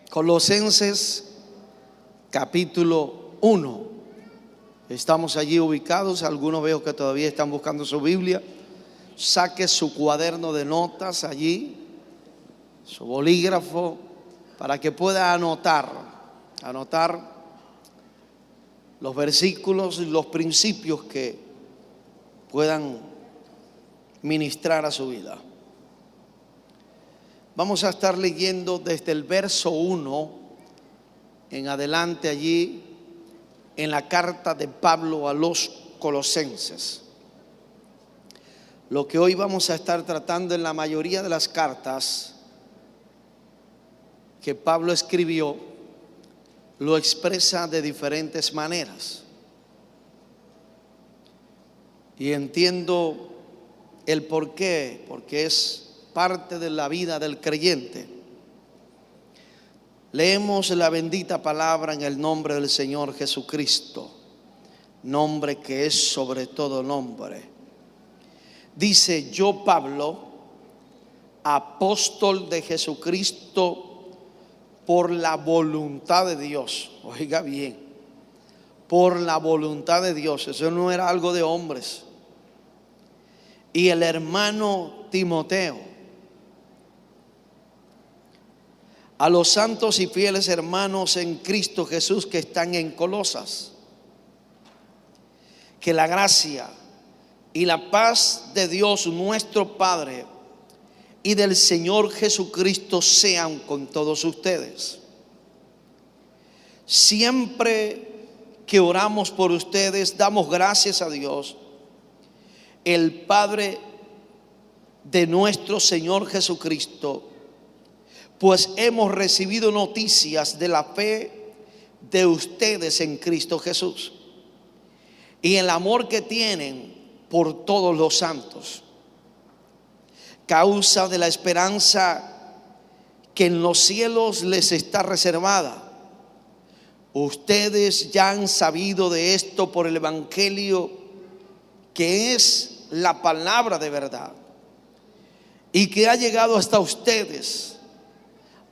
Colosenses capítulo 1. Estamos allí ubicados. Algunos veo que todavía están buscando su Biblia. Saque su cuaderno de notas allí, su bolígrafo, para que pueda anotar los versículos y los principios que puedan ministrar a su vida. Vamos a estar leyendo desde el verso 1 en adelante allí en la carta de Pablo a los Colosenses. Lo que hoy vamos a estar tratando en la mayoría de las cartas que Pablo escribió lo expresa de diferentes maneras. Y entiendo el por qué, porque es parte de la vida del creyente. Leemos la bendita palabra en el nombre del Señor Jesucristo, nombre que es sobre todo nombre. Dice: yo, Pablo, apóstol de Jesucristo por la voluntad de Dios. Oiga bien, por la voluntad de Dios. Eso no era algo de hombres. Y el hermano Timoteo, a los santos y fieles hermanos en Cristo Jesús que están en Colosas, que la gracia y la paz de Dios nuestro Padre y del Señor Jesucristo sean con todos ustedes. Siempre que oramos por ustedes, damos gracias a Dios, el Padre de nuestro Señor Jesucristo, pues hemos recibido noticias de la fe de ustedes en Cristo Jesús y el amor que tienen por todos los santos, causa de la esperanza que en los cielos les está reservada. Ustedes ya han sabido de esto por el Evangelio, que es la palabra de verdad y que ha llegado hasta ustedes,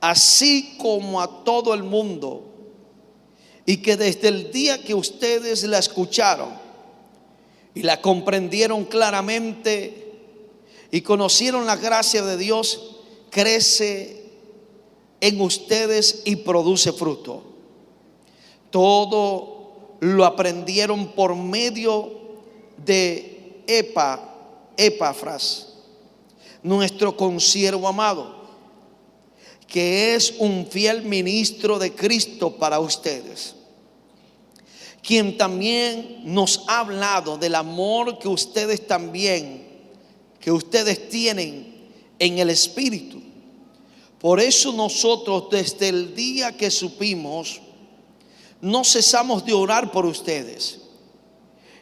así como a todo el mundo, y que desde el día que ustedes la escucharon y la comprendieron claramente y conocieron la gracia de Dios, crece en ustedes y produce fruto. Todo lo aprendieron por medio de Epafras, nuestro consiervo amado, que es un fiel ministro de Cristo para ustedes, quien también nos ha hablado del amor que ustedes tienen en el Espíritu. Por eso nosotros, desde el día que supimos, no cesamos de orar por ustedes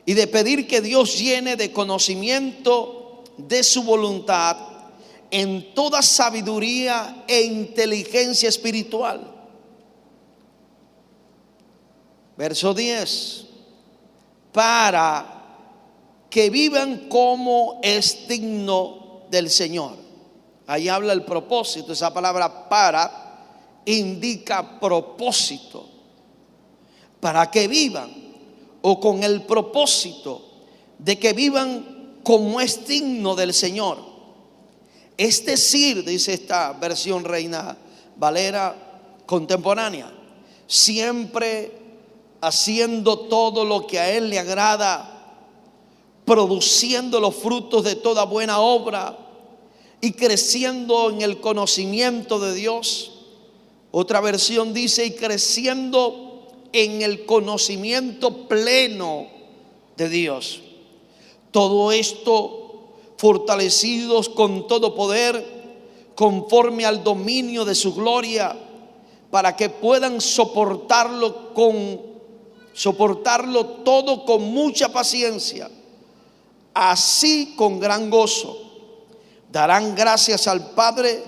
y de pedir que Dios llene de conocimiento de su voluntad en toda sabiduría e inteligencia espiritual. Verso 10: para que vivan como es digno del Señor. Ahí habla el propósito. Esa palabra para indica propósito. Para que vivan, o con el propósito de que vivan como es digno del Señor. Es decir, dice esta versión Reina Valera contemporánea, siempre haciendo todo lo que a Él le agrada, produciendo los frutos de toda buena obra y creciendo en el conocimiento de Dios. Otra versión dice: y creciendo en el conocimiento pleno de Dios. Todo esto fortalecidos con todo poder, conforme al dominio de su gloria, para que puedan soportarlo todo con mucha paciencia. Así, con gran gozo, darán gracias al Padre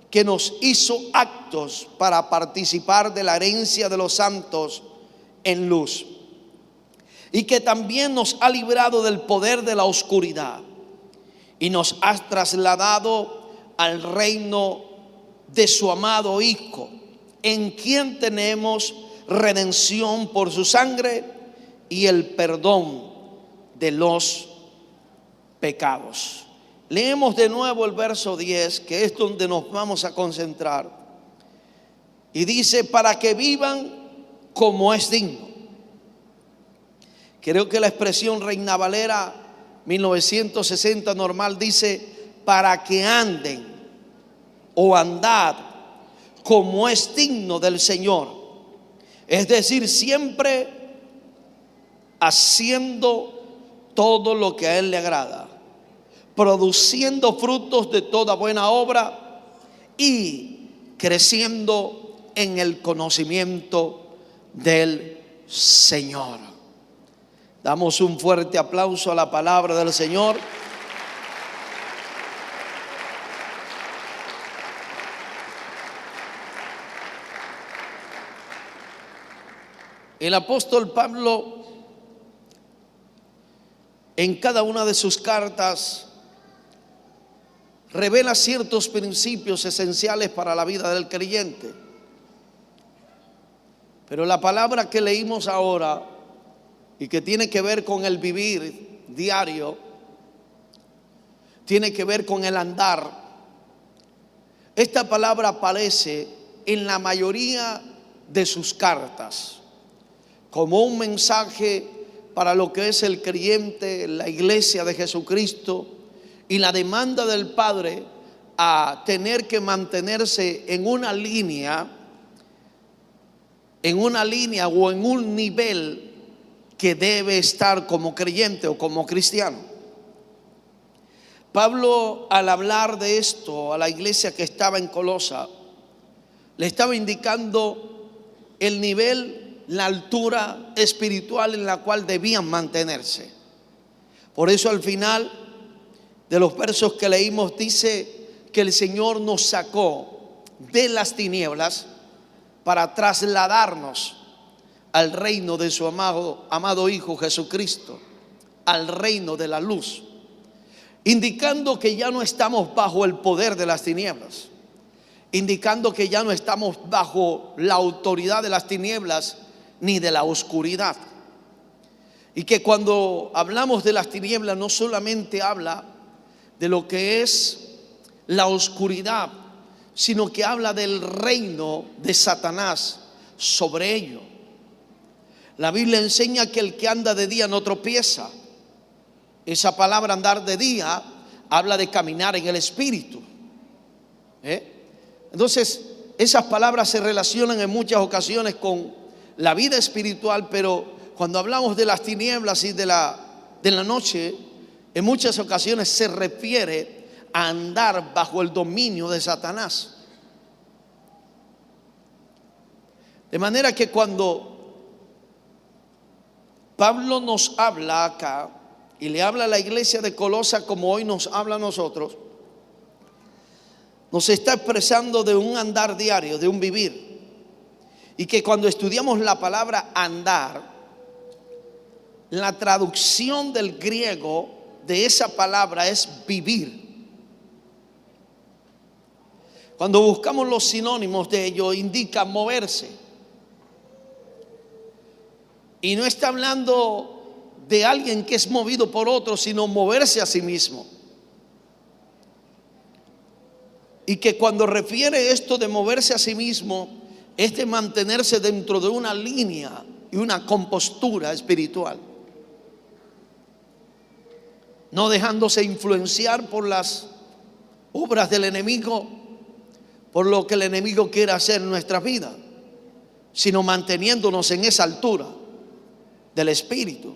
que nos hizo aptos para participar de la herencia de los santos en luz, y que también nos ha librado del poder de la oscuridad y nos ha trasladado al reino de su amado Hijo, en quien tenemos redención por su sangre y el perdón de los pecados. Leemos de nuevo el verso 10, que es donde nos vamos a concentrar. Y dice: para que vivan como es digno. Creo que la expresión Reina Valera 1960 normal dice: para que anden o andad como es digno del Señor. Es decir, siempre haciendo todo lo que a Él le agrada, produciendo frutos de toda buena obra y creciendo en el conocimiento del Señor. Damos un fuerte aplauso a la palabra del Señor. El apóstol Pablo, en cada una de sus cartas, revela ciertos principios esenciales para la vida del creyente. Pero la palabra que leímos ahora y que tiene que ver con el vivir diario, tiene que ver con el andar. Esta palabra aparece en la mayoría de sus cartas como un mensaje para lo que es el creyente, la iglesia de Jesucristo, y la demanda del Padre a tener que mantenerse en una línea o en un nivel que debe estar como creyente o como cristiano. Pablo, al hablar de esto a la iglesia que estaba en Colosa, le estaba indicando el nivel, la altura espiritual en la cual debían mantenerse. Por eso al final de los versos que leímos dice que el Señor nos sacó de las tinieblas para trasladarnos al reino de su amado Hijo Jesucristo, al reino de la luz, indicando que ya no estamos bajo el poder de las tinieblas, indicando que ya no estamos bajo la autoridad de las tinieblas ni de la oscuridad. Y que cuando hablamos de las tinieblas no solamente habla de lo que es la oscuridad, sino que habla del reino de Satanás sobre ello. La Biblia enseña que el que anda de día no tropieza. Esa palabra andar de día habla de caminar en el Espíritu. Entonces, esas palabras se relacionan en muchas ocasiones con la vida espiritual, pero cuando hablamos de las tinieblas y de la noche, en muchas ocasiones se refiere a andar bajo el dominio de Satanás. De manera que cuando Pablo nos habla acá y le habla a la iglesia de Colosa como hoy nos habla a nosotros, nos está expresando de un andar diario, de un vivir. Y que cuando estudiamos la palabra andar, la traducción del griego de esa palabra es vivir. Cuando buscamos los sinónimos de ello, indica moverse. Y no está hablando de alguien que es movido por otro, sino moverse a sí mismo. Y que cuando refiere esto de moverse a sí mismo, es de mantenerse dentro de una línea y una compostura espiritual, no dejándose influenciar por las obras del enemigo, por lo que el enemigo quiere hacer en nuestra vida, sino manteniéndonos en esa altura del Espíritu.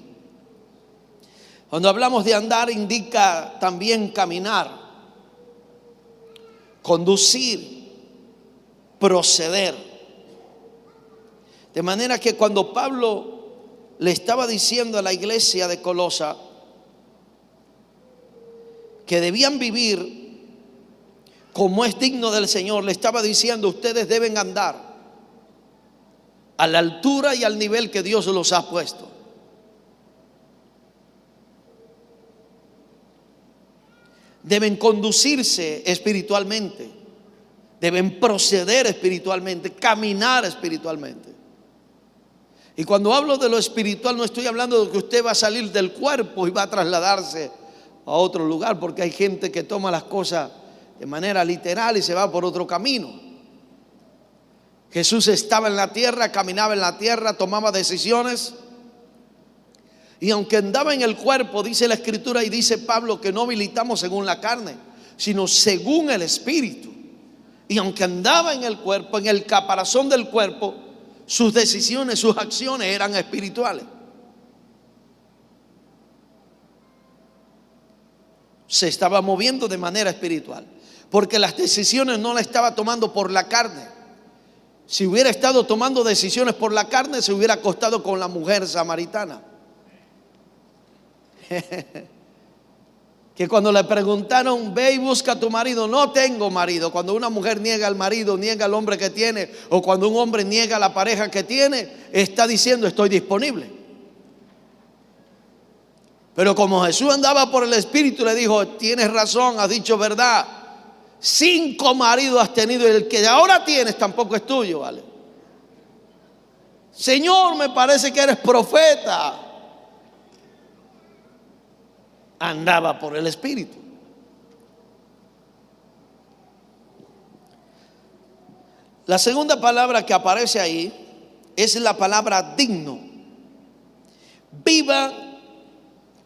Cuando hablamos de andar, indica también caminar, conducir, proceder. De manera que cuando Pablo le estaba diciendo a la iglesia de Colosa que debían vivir como es digno del Señor, le estaba diciendo: ustedes deben andar a la altura y al nivel que Dios los ha puesto. Deben conducirse espiritualmente, Deben proceder espiritualmente, caminar espiritualmente. Y cuando hablo de lo espiritual, no estoy hablando de que usted va a salir del cuerpo y va a trasladarse a otro lugar, porque hay gente que toma las cosas de manera literal y se va por otro camino. Jesús estaba en la tierra, caminaba en la tierra, tomaba decisiones. Y aunque andaba en el cuerpo, dice la Escritura y dice Pablo que no militamos según la carne, sino según el Espíritu. Y aunque andaba en el cuerpo, en el caparazón del cuerpo, sus decisiones, sus acciones eran espirituales. Se estaba moviendo de manera espiritual, porque las decisiones no las estaba tomando por la carne. Si hubiera estado tomando decisiones por la carne, se hubiera acostado con la mujer samaritana. Que cuando le preguntaron, ve y busca a tu marido, no tengo marido. Cuando una mujer niega al marido, niega al hombre que tiene, o cuando un hombre niega a la pareja que tiene, está diciendo estoy disponible. Pero como Jesús andaba por el Espíritu, le dijo, tienes razón, has dicho verdad. 5 maridos has tenido y el que ahora tienes tampoco es tuyo, ¿vale? Señor, me parece que eres profeta. Andaba por el Espíritu. La segunda palabra que aparece ahí es la palabra digno. Viva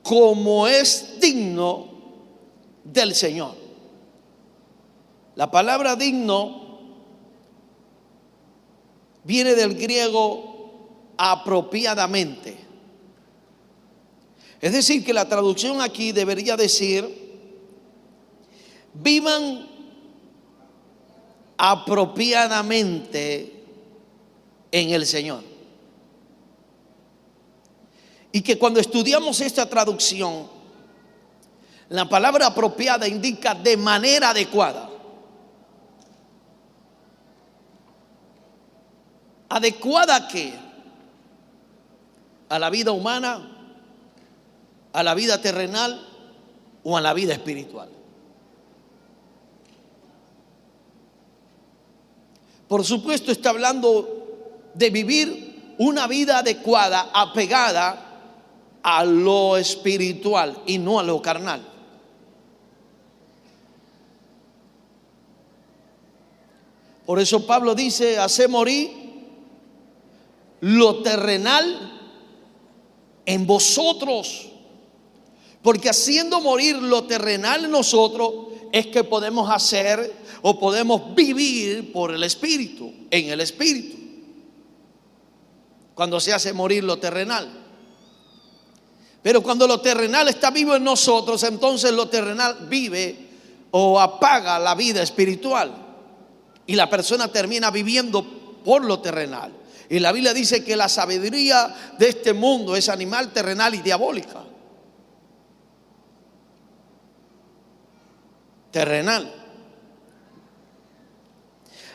como es digno del Señor. La palabra digno viene del griego apropiadamente. Es decir, que la traducción aquí debería decir, vivan apropiadamente en el Señor. Y que cuando estudiamos esta traducción, la palabra apropiada indica de manera adecuada. ¿Adecuada a qué? ¿A la vida humana? ¿A la vida terrenal o a la vida espiritual? Por supuesto está hablando de vivir una vida adecuada, apegada a lo espiritual y no a lo carnal. Por eso Pablo dice, hace morir lo terrenal en vosotros. Porque haciendo morir lo terrenal en nosotros es que podemos hacer o podemos vivir por el Espíritu, en el Espíritu. Cuando se hace morir lo terrenal. Pero cuando lo terrenal está vivo en nosotros, entonces lo terrenal vive o apaga la vida espiritual. Y la persona termina viviendo por lo terrenal. Y la Biblia dice que la sabiduría de este mundo es animal, terrenal y diabólica. Terrenal.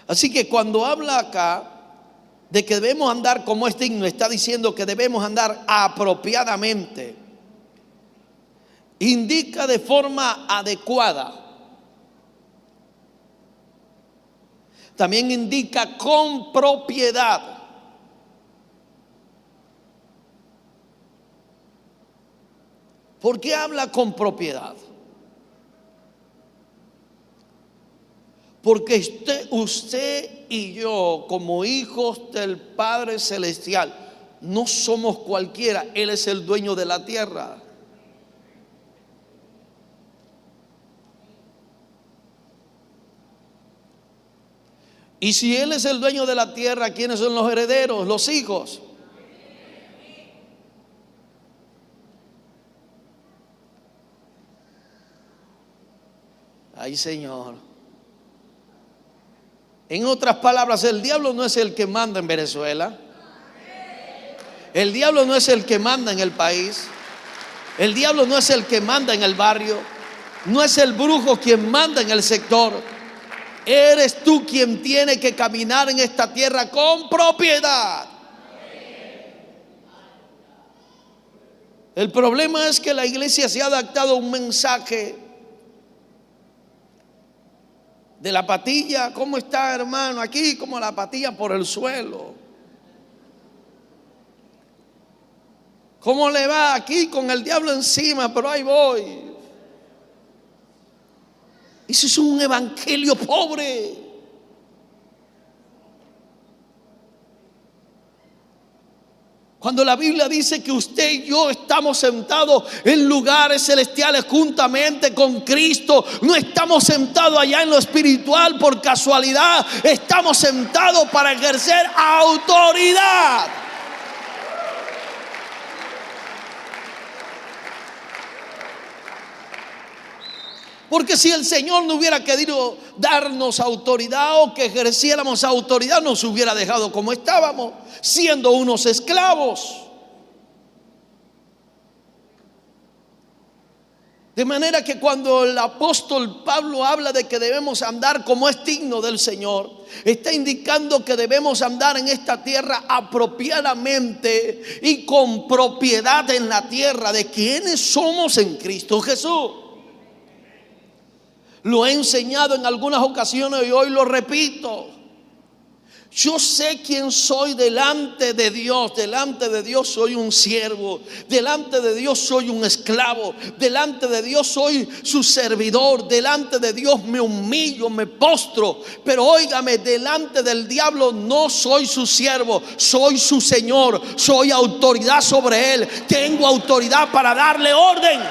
Así que cuando habla acá de que debemos andar como es digno, está diciendo que debemos andar apropiadamente. Indica de forma adecuada. También indica con propiedad. ¿Por qué habla con propiedad? Porque usted y yo, como hijos del Padre Celestial, no somos cualquiera. Él es el dueño de la tierra. Y si Él es el dueño de la tierra, ¿quiénes son los herederos? Los hijos. Ay, Señor. En otras palabras, el diablo no es el que manda en Venezuela. El diablo no es el que manda en el país. El diablo no es el que manda en el barrio. No es el brujo quien manda en el sector. Eres tú quien tiene que caminar en esta tierra con propiedad. El problema es que la iglesia se ha adaptado a un mensaje De la patilla, ¿cómo está, hermano? Aquí como la patilla por el suelo. ¿Cómo le va? Aquí con el diablo encima, pero ahí voy. Eso es un evangelio pobre. Cuando la Biblia dice que usted y yo estamos sentados en lugares celestiales juntamente con Cristo, no estamos sentados allá en lo espiritual por casualidad, estamos sentados para ejercer autoridad. Porque si el Señor no hubiera querido darnos autoridad o que ejerciéramos autoridad, nos hubiera dejado como estábamos, siendo unos esclavos. De manera que cuando el apóstol Pablo habla de que debemos andar como es digno del Señor, está indicando que debemos andar en esta tierra apropiadamente y con propiedad en la tierra de quienes somos en Cristo Jesús. Lo he enseñado en algunas ocasiones y hoy lo repito. Yo sé quién soy delante de Dios. Delante de Dios soy un siervo. Delante de Dios soy un esclavo. Delante de Dios soy su servidor. Delante de Dios me humillo, me postro. Pero óigame, delante del diablo no soy su siervo. Soy su Señor. Soy autoridad sobre él. Tengo autoridad para darle orden.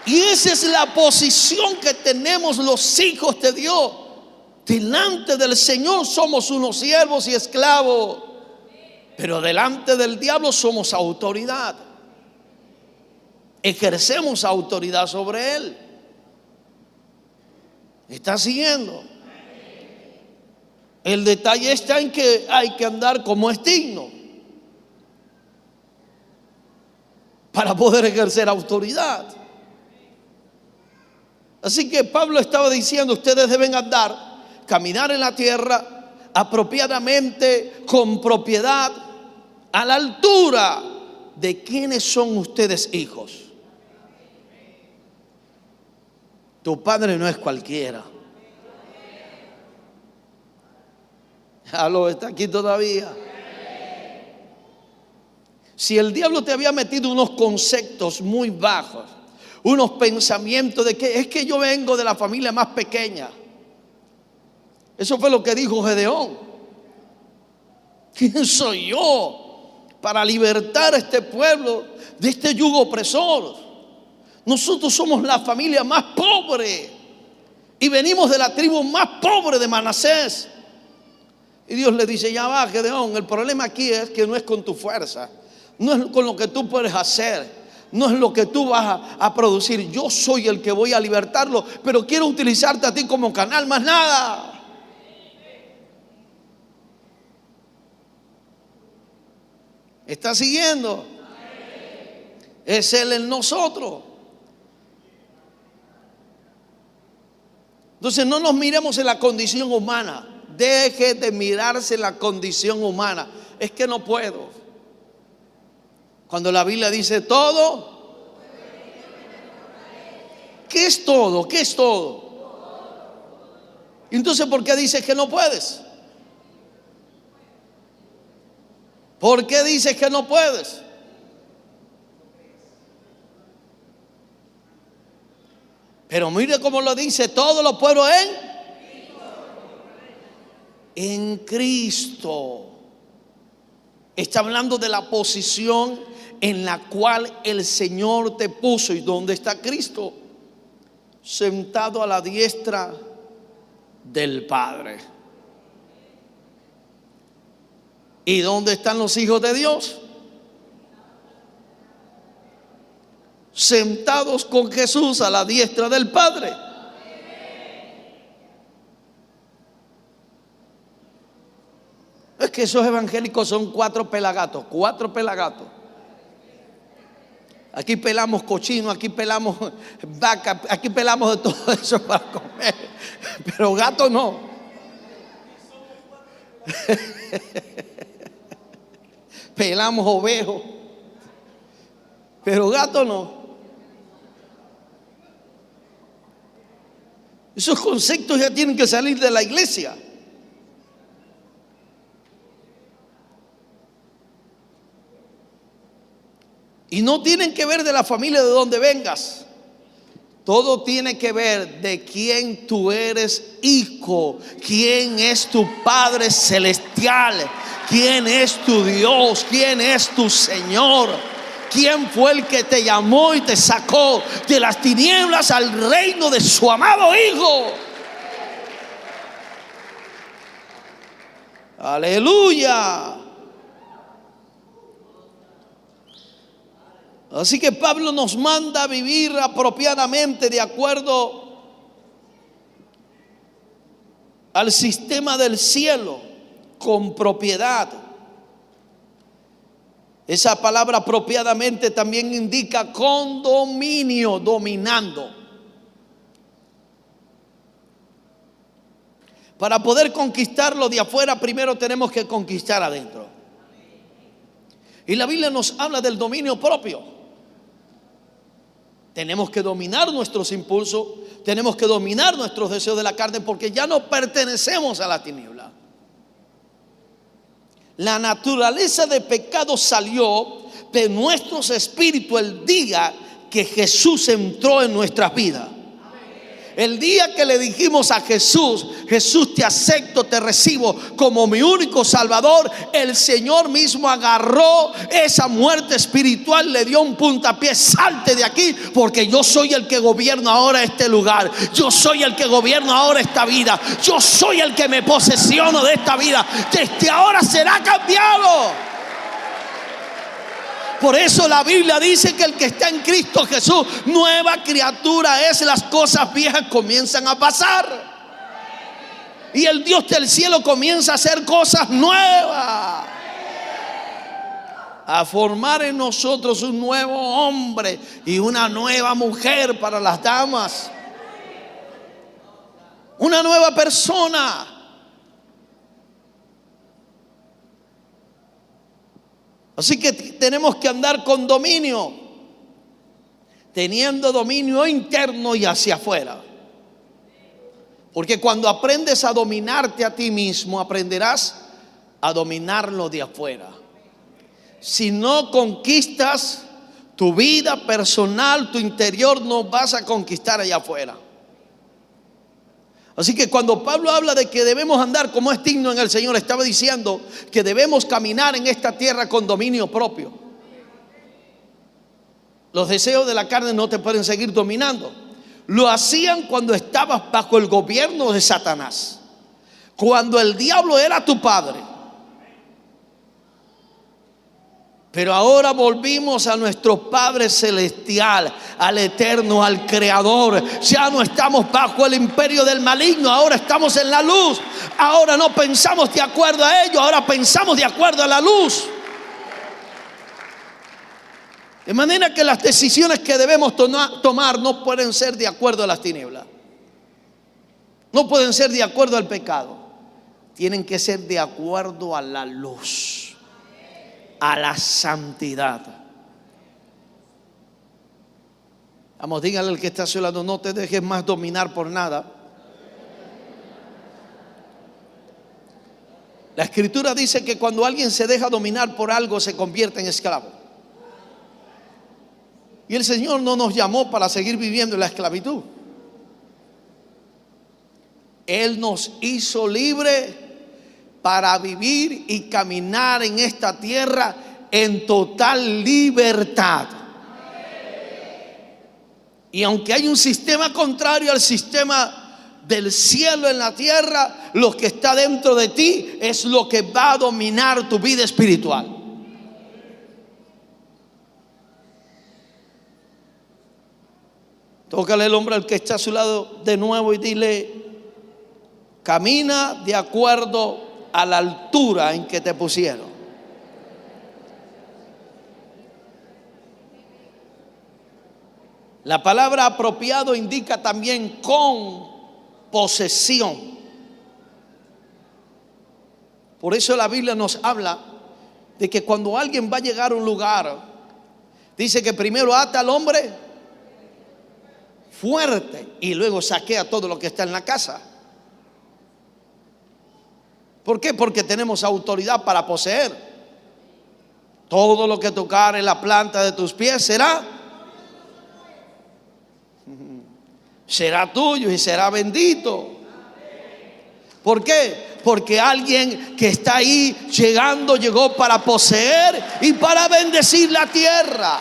Y esa es la posición que tenemos los hijos de Dios. Delante del Señor somos unos siervos y esclavos, pero delante del diablo somos autoridad. Ejercemos autoridad sobre él. ¿Está siguiendo? El detalle está en que hay que andar como es digno para poder ejercer autoridad. Así que Pablo estaba diciendo, ustedes deben andar, caminar en la tierra apropiadamente, con propiedad, a la altura de quienes son ustedes hijos. Tu padre no es cualquiera. Aló, está aquí todavía. Si el diablo te había metido unos conceptos muy bajos, unos pensamientos de que es que yo vengo de la familia más pequeña. Eso fue lo que dijo Gedeón. ¿Quién soy yo para libertar a este pueblo de este yugo opresor? Nosotros somos la familia más pobre y venimos de la tribu más pobre de Manasés. Y Dios le dice, ya va, Gedeón, el problema aquí es que no es con tu fuerza, no es con lo que tú puedes hacer, no es lo que tú vas a producir. Yo soy el que voy a libertarlo, pero quiero utilizarte a ti como canal, más nada. ¿Está siguiendo? Es Él en nosotros. Entonces no nos miremos en la condición humana. Deje de mirarse en la condición humana. Es que no puedo. Cuando la Biblia dice todo, ¿qué es todo? ¿Qué es todo? Entonces, ¿por qué dices que no puedes? ¿Por qué dices que no puedes? Pero mire cómo lo dice, todo lo puedo en Cristo. Está hablando de la posición en la cual el Señor te puso. ¿Y dónde está Cristo? Sentado a la diestra del Padre. ¿Y dónde están los hijos de Dios? Sentados con Jesús a la diestra del Padre. Es que esos evangélicos son cuatro pelagatos. Aquí pelamos cochino, aquí pelamos vaca, aquí pelamos de todo eso para comer, pero gato no. Pelamos ovejos, pero gato no. Esos conceptos ya tienen que salir de la iglesia. Y no tienen que ver de la familia de donde vengas. Todo tiene que ver de quién tú eres hijo, quién es tu Padre celestial, quién es tu Dios, quién es tu Señor, quién fue el que te llamó y te sacó de las tinieblas al reino de su amado Hijo. Aleluya. Así que Pablo nos manda a vivir apropiadamente de acuerdo al sistema del cielo, con propiedad. Esa palabra apropiadamente también indica con dominio, dominando. Para poder conquistarlo de afuera, primero tenemos que conquistar adentro. Y la Biblia nos habla del dominio propio. Tenemos que dominar nuestros impulsos, tenemos que dominar nuestros deseos de la carne, porque ya no pertenecemos a la tiniebla. La naturaleza de pecado salió de nuestros espíritus el día que Jesús entró en nuestras vidas. El día que le dijimos a Jesús: Jesús, te acepto, te recibo como mi único Salvador, el Señor mismo agarró esa muerte espiritual, le dio un puntapié: salte de aquí, porque yo soy el que gobierno ahora este lugar, yo soy el que gobierno ahora esta vida, yo soy el que me posesiono de esta vida, desde ahora será cambiado. Por eso la Biblia dice que el que está en Cristo Jesús, nueva criatura es. Las cosas viejas comienzan a pasar y el Dios del cielo comienza a hacer cosas nuevas, a formar en nosotros un nuevo hombre y una nueva mujer para las damas, una nueva persona. Así que tenemos que andar con dominio, teniendo dominio interno y hacia afuera. Porque cuando aprendes a dominarte a ti mismo, aprenderás a dominarlo de afuera. Si no conquistas tu vida personal, tu interior, no vas a conquistar allá afuera. Así que cuando Pablo habla de que debemos andar como es digno en el Señor, estaba diciendo que debemos caminar en esta tierra con dominio propio. Los deseos de la carne no te pueden seguir dominando. Lo hacían cuando estabas bajo el gobierno de Satanás, cuando el diablo era tu padre. Pero ahora volvimos a nuestro Padre celestial, al eterno, al creador. Ya no estamos bajo el imperio del maligno, ahora estamos en la luz. Ahora no pensamos de acuerdo a ello, ahora pensamos de acuerdo a la luz. De manera que las decisiones que debemos tomar no pueden ser de acuerdo a las tinieblas, no pueden ser de acuerdo al pecado, tienen que ser de acuerdo a la luz, a la santidad. Vamos, dígale al que está a su lado: no te dejes más dominar por nada. La Escritura dice que cuando alguien se deja dominar por algo, se convierte en esclavo. Y el Señor no nos llamó para seguir viviendo en la esclavitud. Él nos hizo libre para vivir y caminar en esta tierra en total libertad. Y aunque hay un sistema contrario al sistema del cielo en la tierra, lo que está dentro de ti es lo que va a dominar tu vida espiritual. Tócale el hombro al que está a su lado de nuevo y dile: camina de acuerdo a la altura en que te pusieron. La palabra apropiado indica también con posesión. Por eso la Biblia nos habla de que cuando alguien va a llegar a un lugar, dice que primero ata al hombre fuerte y luego saquea todo lo que está en la casa. ¿Por qué? Porque tenemos autoridad para poseer. Todo lo que tocare la planta de tus pies será tuyo y será bendito. ¿Por qué? Porque alguien que está ahí llegó para poseer y para bendecir la tierra.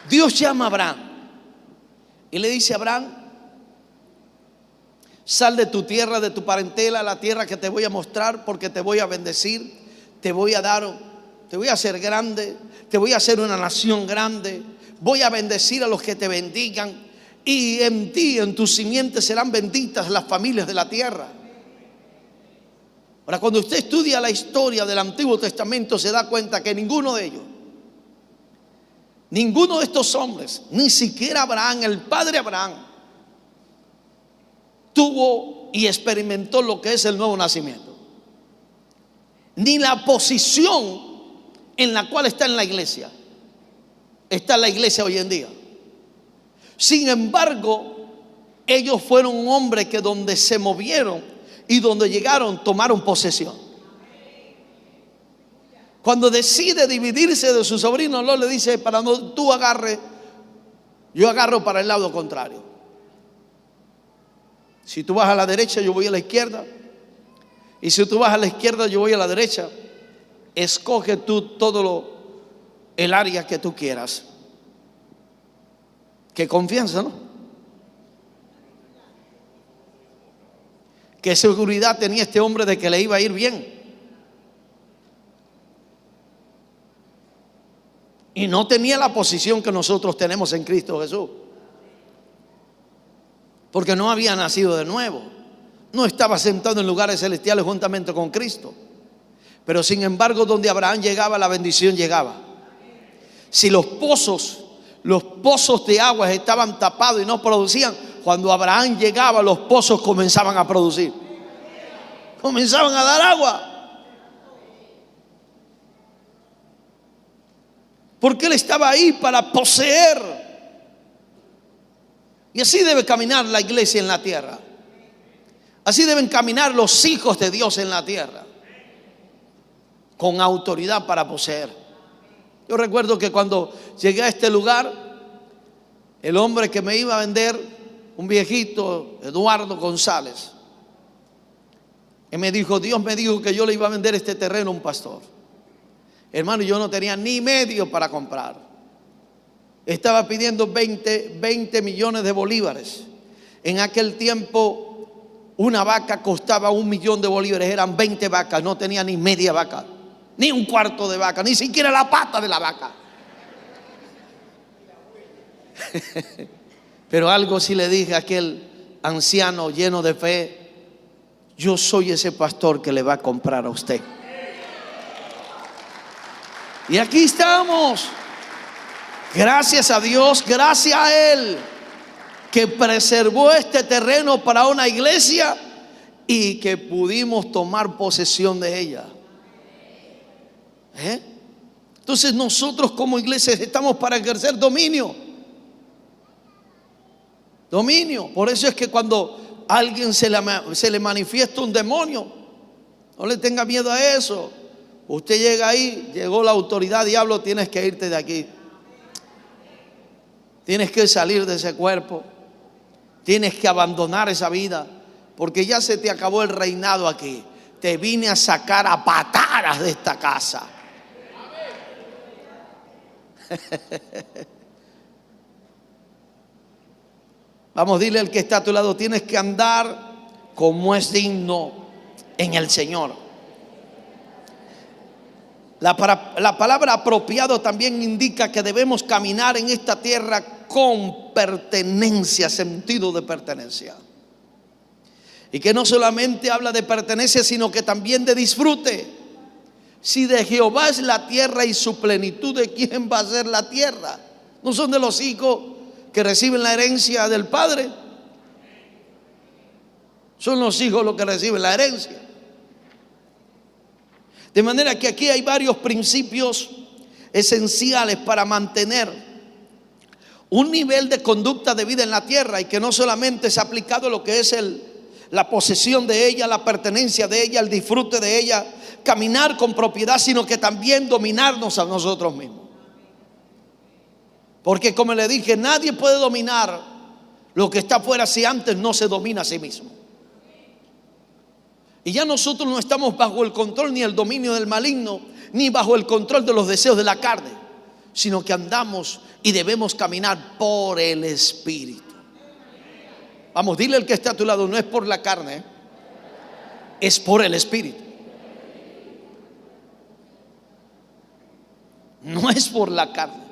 Dios llama a Abraham y le dice a Abraham: sal de tu tierra, de tu parentela, la tierra que te voy a mostrar, porque te voy a bendecir, te voy a dar, te voy a hacer grande, te voy a hacer una nación grande, voy a bendecir a los que te bendigan, y en ti, en tus simientes serán benditas las familias de la tierra. Ahora, cuando usted estudia la historia del Antiguo Testamento, se da cuenta que ninguno de estos hombres, ni siquiera Abraham, el padre Abraham, tuvo y experimentó lo que es el nuevo nacimiento, ni la posición en la cual está la iglesia hoy en día. Sin embargo, ellos fueron un hombre que donde se movieron y donde llegaron tomaron posesión. Cuando decide dividirse de su sobrino, Lot le dice: para no tú agarres, yo agarro para el lado contrario. Si tú vas a la derecha, yo voy a la izquierda. Y si tú vas a la izquierda, yo voy a la derecha. Escoge tú el área que tú quieras. Qué confianza, ¿no? Qué seguridad tenía este hombre de que le iba a ir bien. Y no tenía la posición que nosotros tenemos en Cristo Jesús, porque no había nacido de nuevo, no estaba sentado en lugares celestiales juntamente con Cristo. Pero sin embargo, donde Abraham llegaba, la bendición llegaba. Si los pozos de aguas estaban tapados y no producían, cuando Abraham llegaba, los pozos comenzaban a producir, comenzaban a dar agua. Porque él estaba ahí para poseer. Y así debe caminar la iglesia en la tierra. Así deben caminar los hijos de Dios en la tierra, con autoridad para poseer. Yo recuerdo que cuando llegué a este lugar, el hombre que me iba a vender, un viejito, Eduardo González, y me dijo: Dios me dijo que yo le iba a vender este terreno a un pastor. Hermano, yo no tenía ni medio para comprar. Estaba pidiendo 20 millones de bolívares. En aquel tiempo una vaca costaba 1 millón de bolívares. Eran 20 vacas, no tenía ni media vaca, ni un cuarto de vaca, ni siquiera la pata de la vaca. Pero algo sí le dije a aquel anciano lleno de fe: yo soy ese pastor que le va a comprar a usted. Y aquí estamos, gracias a Dios, gracias a Él, que preservó este terreno para una iglesia y que pudimos tomar posesión de ella. Entonces nosotros como iglesia estamos para ejercer dominio. Por eso es que cuando a alguien se le manifiesta un demonio, no le tenga miedo a eso. Usted llega ahí, llegó la autoridad: diablo, tienes que irte de aquí. Tienes que salir de ese cuerpo. Tienes que abandonar esa vida, porque ya se te acabó el reinado aquí. Te vine a sacar a patadas de esta casa. Vamos, dile al que está a tu lado: tienes que andar como es digno en el Señor. La palabra apropiado también indica que debemos caminar en esta tierra con pertenencia, sentido de pertenencia. Y que no solamente habla de pertenencia, sino que también de disfrute. Si de Jehová es la tierra y su plenitud, ¿de quién va a ser la tierra? ¿No son de los hijos que reciben la herencia del Padre? Son los hijos los que reciben la herencia. De manera que aquí hay varios principios esenciales para mantener un nivel de conducta de vida en la tierra, y que no solamente es aplicado a lo que es la posesión de ella, la pertenencia de ella, el disfrute de ella, caminar con propiedad, sino que también dominarnos a nosotros mismos. Porque como le dije, nadie puede dominar lo que está afuera si antes no se domina a sí mismo. Y ya nosotros no estamos bajo el control ni el dominio del maligno, ni bajo el control de los deseos de la carne, sino que andamos y debemos caminar por el Espíritu. Vamos, dile al que está a tu lado, no es por la carne, es por el Espíritu. No es por la carne.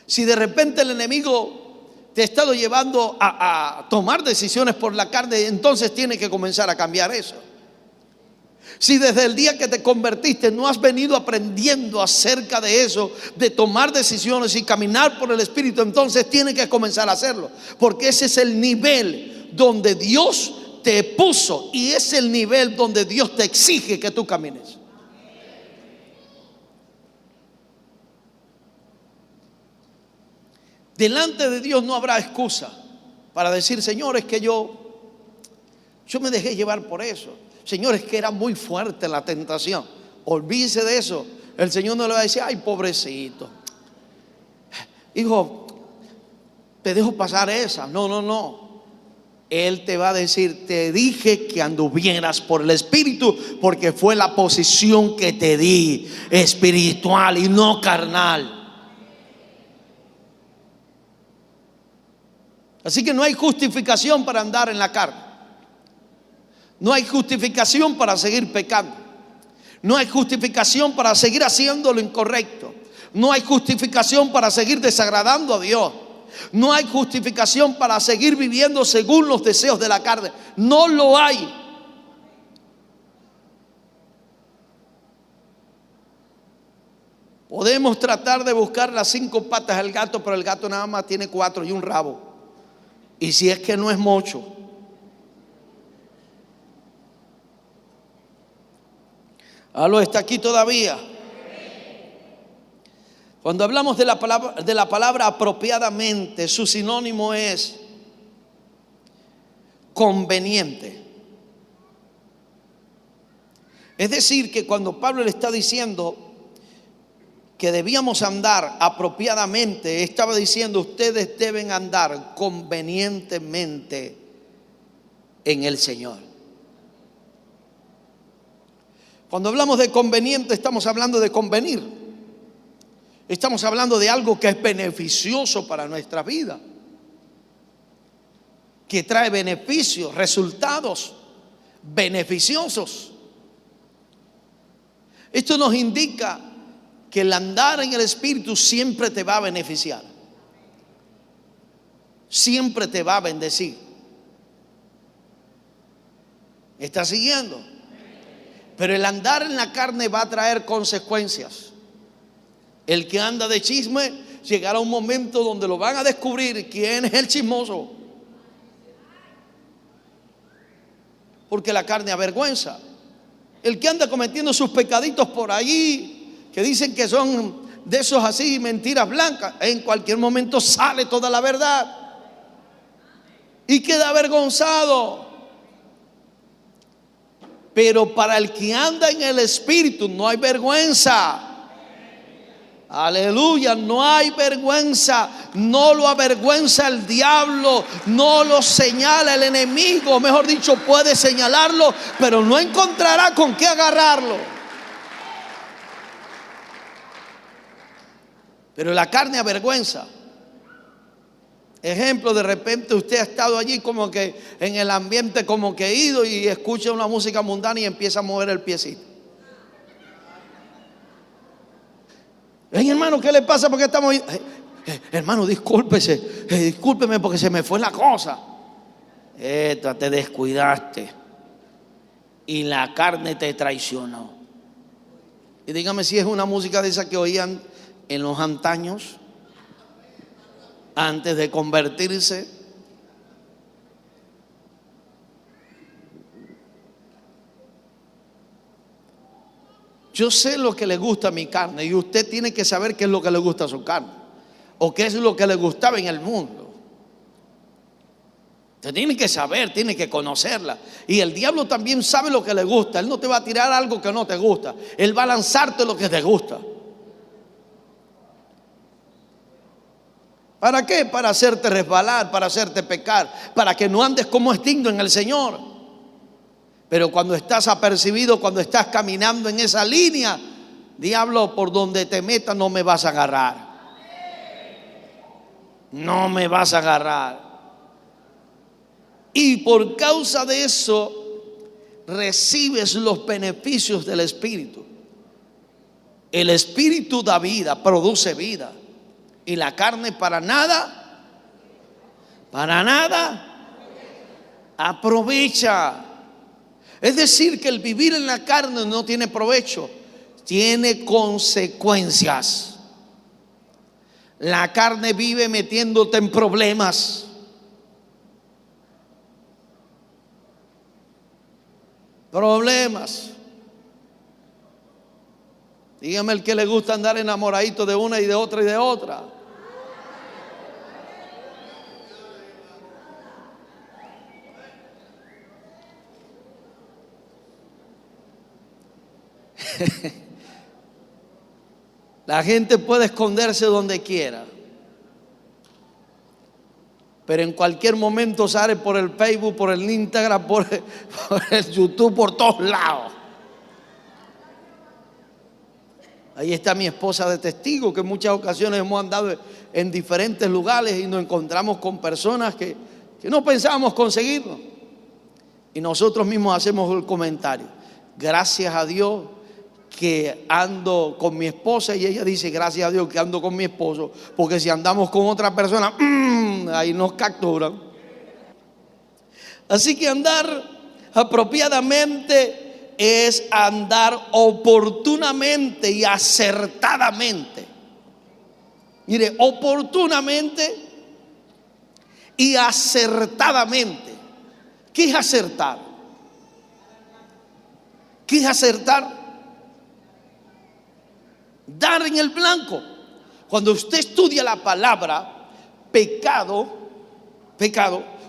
Si de repente el enemigo te ha estado llevando a tomar decisiones por la carne, entonces tiene que comenzar a cambiar eso. Si desde el día que te convertiste no has venido aprendiendo acerca de eso, de tomar decisiones y caminar por el Espíritu, entonces tienes que comenzar a hacerlo, porque ese es el nivel donde Dios te puso y es el nivel donde Dios te exige que tú camines. Delante de Dios no habrá excusa para decir: Señor, es que yo me dejé llevar por eso. Señor, es que era muy fuerte la tentación. Olvídese de eso. El Señor no le va a decir: ay, pobrecito, hijo, te dejo pasar esa. No. Él te va a decir: te dije que anduvieras por el Espíritu, porque fue la posición que te di, espiritual y no carnal. Así que no hay justificación para andar en la carne. No hay justificación para seguir pecando. No hay justificación para seguir haciendo lo incorrecto. No hay justificación para seguir desagradando a Dios. No hay justificación para seguir viviendo según los deseos de la carne. No lo hay. Podemos tratar de buscar las 5 patas del gato, pero el gato nada más tiene 4 y un rabo. Y si es que no es mucho. ¿Aló está aquí todavía? Cuando hablamos de la palabra apropiadamente, su sinónimo es conveniente. Es decir, que cuando Pablo le está diciendo que debíamos andar apropiadamente, estaba diciendo: ustedes deben andar convenientemente en el Señor. Cuando hablamos de conveniente, estamos hablando de convenir. Estamos hablando de algo que es beneficioso para nuestra vida, que trae beneficios, resultados beneficiosos. Esto nos indica que el andar en el Espíritu siempre te va a beneficiar, siempre te va a bendecir. ¿Me está siguiendo? Pero el andar en la carne va a traer consecuencias. El que anda de chisme, llegará un momento donde lo van a descubrir quién es el chismoso, porque la carne avergüenza. El que anda cometiendo sus pecaditos por allí, que dicen que son de esos así mentiras blancas, en cualquier momento sale toda la verdad y queda avergonzado. Pero para el que anda en el Espíritu no hay vergüenza. Aleluya, no hay vergüenza. No lo avergüenza el diablo, no lo señala el enemigo. Mejor dicho, puede señalarlo, pero no encontrará con qué agarrarlo. Pero la carne avergüenza. Ejemplo, de repente usted ha estado allí como que en el ambiente como que ido y escucha una música mundana y empieza a mover el piecito. Hermano, ¿qué le pasa? Porque estamos ahí. Hermano, discúlpese, discúlpeme porque se me fue la cosa. Te descuidaste y la carne te traicionó. Y dígame si es una música de esa que oían en los antaños, antes de convertirse. Yo sé lo que le gusta a mi carne y usted tiene que saber qué es lo que le gusta a su carne o qué es lo que le gustaba en el mundo. Usted tiene que saber, tiene que conocerla. Y el diablo también sabe lo que le gusta. Él no te va a tirar algo que no te gusta. Él va a lanzarte lo que te gusta. ¿Para qué? Para hacerte resbalar, para hacerte pecar, para que no andes como es digno en el Señor. Pero cuando estás apercibido, cuando estás caminando en esa línea, diablo, por donde te metas no me vas a agarrar. No me vas a agarrar. Y por causa de eso recibes los beneficios del Espíritu. El Espíritu da vida, produce vida. Y la carne para nada aprovecha. Es decir, que el vivir en la carne no tiene provecho, tiene consecuencias. La carne vive metiéndote en problemas. Dígame el que le gusta andar enamoradito de una y de otra y de otra. La gente puede esconderse donde quiera, pero en cualquier momento sale por el Facebook, por el Instagram, por el YouTube, por todos lados. Ahí está mi esposa de testigo, que en muchas ocasiones hemos andado en diferentes lugares y nos encontramos con personas que no pensábamos conseguirlo. Y nosotros mismos hacemos el comentario: gracias a Dios que ando con mi esposa, y ella dice: gracias a Dios que ando con mi esposo, porque si andamos con otra persona, ahí nos capturan. Así que andar apropiadamente es andar oportunamente y acertadamente. Mire, oportunamente y acertadamente. ¿Qué es acertar? ¿Qué es acertar? Dar en el blanco. Cuando usted estudia la palabra pecado,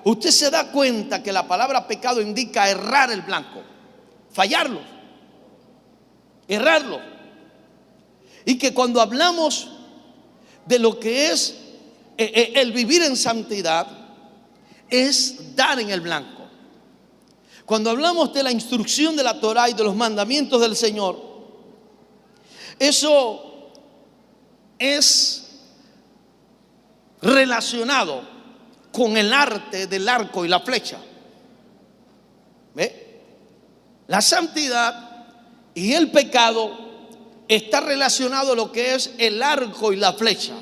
usted se da cuenta que la palabra pecado indica errar el blanco, fallarlo, errarlo. Y que cuando hablamos de lo que es el vivir en santidad, es dar en el blanco. Cuando hablamos de la instrucción de la Torá y de los mandamientos del Señor, eso es relacionado con el arte del arco y la flecha. ¿Ve? La santidad y el pecado está relacionado a lo que es el arco y la flecha.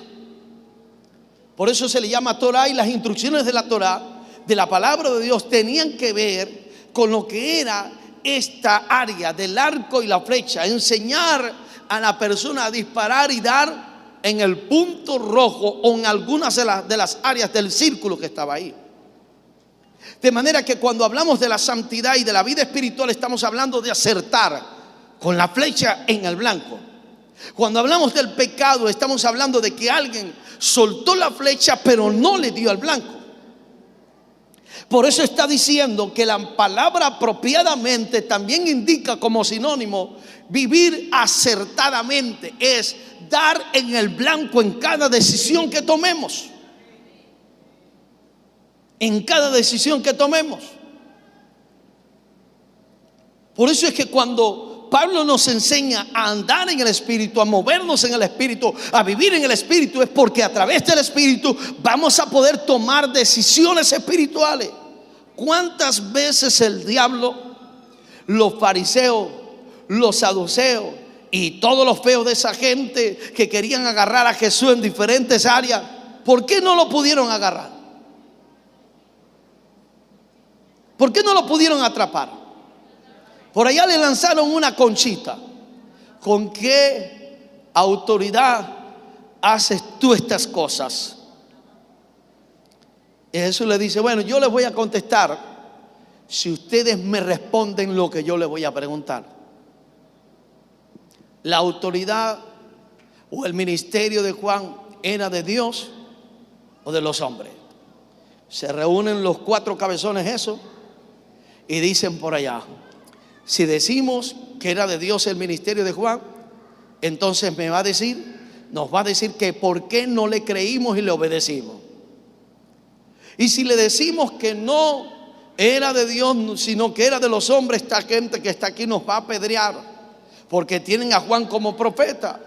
Por eso se le llama Torá, y las instrucciones de la Torá, de la palabra de Dios, tenían que ver con lo que era esta área del arco y la flecha. Enseñar a la persona a disparar y dar en el punto rojo o en algunas de las áreas del círculo que estaba ahí. De manera que cuando hablamos de la santidad y de la vida espiritual, estamos hablando de acertar con la flecha en el blanco. Cuando hablamos del pecado, estamos hablando de que alguien soltó la flecha pero no le dio al blanco. Por eso está diciendo que la palabra apropiadamente también indica como sinónimo vivir acertadamente, es dar en el blanco en cada decisión que tomemos. En cada decisión que tomemos. Por eso es que cuando Pablo nos enseña a andar en el Espíritu, a movernos en el Espíritu, a vivir en el Espíritu, es porque a través del Espíritu vamos a poder tomar decisiones espirituales. ¿Cuántas veces el diablo, los fariseos, los saduceos y todos los feos de esa gente que querían agarrar a Jesús en diferentes áreas, ¿por qué no lo pudieron agarrar? ¿Por qué no lo pudieron atrapar? Por allá le lanzaron una conchita. ¿Con qué autoridad haces tú estas cosas? Y Jesús le dice: bueno, yo les voy a contestar si ustedes me responden lo que yo les voy a preguntar. la autoridad o el ministerio de Juan era de Dios o de los hombres. Se reúnen los cuatro cabezones eso y dicen por allá: si decimos que era de Dios el ministerio de Juan, entonces nos va a decir que por qué no le creímos y le obedecimos. Y si le decimos que no era de Dios, sino que era de los hombres, esta gente que está aquí nos va a apedrear, porque tienen a Juan como profeta.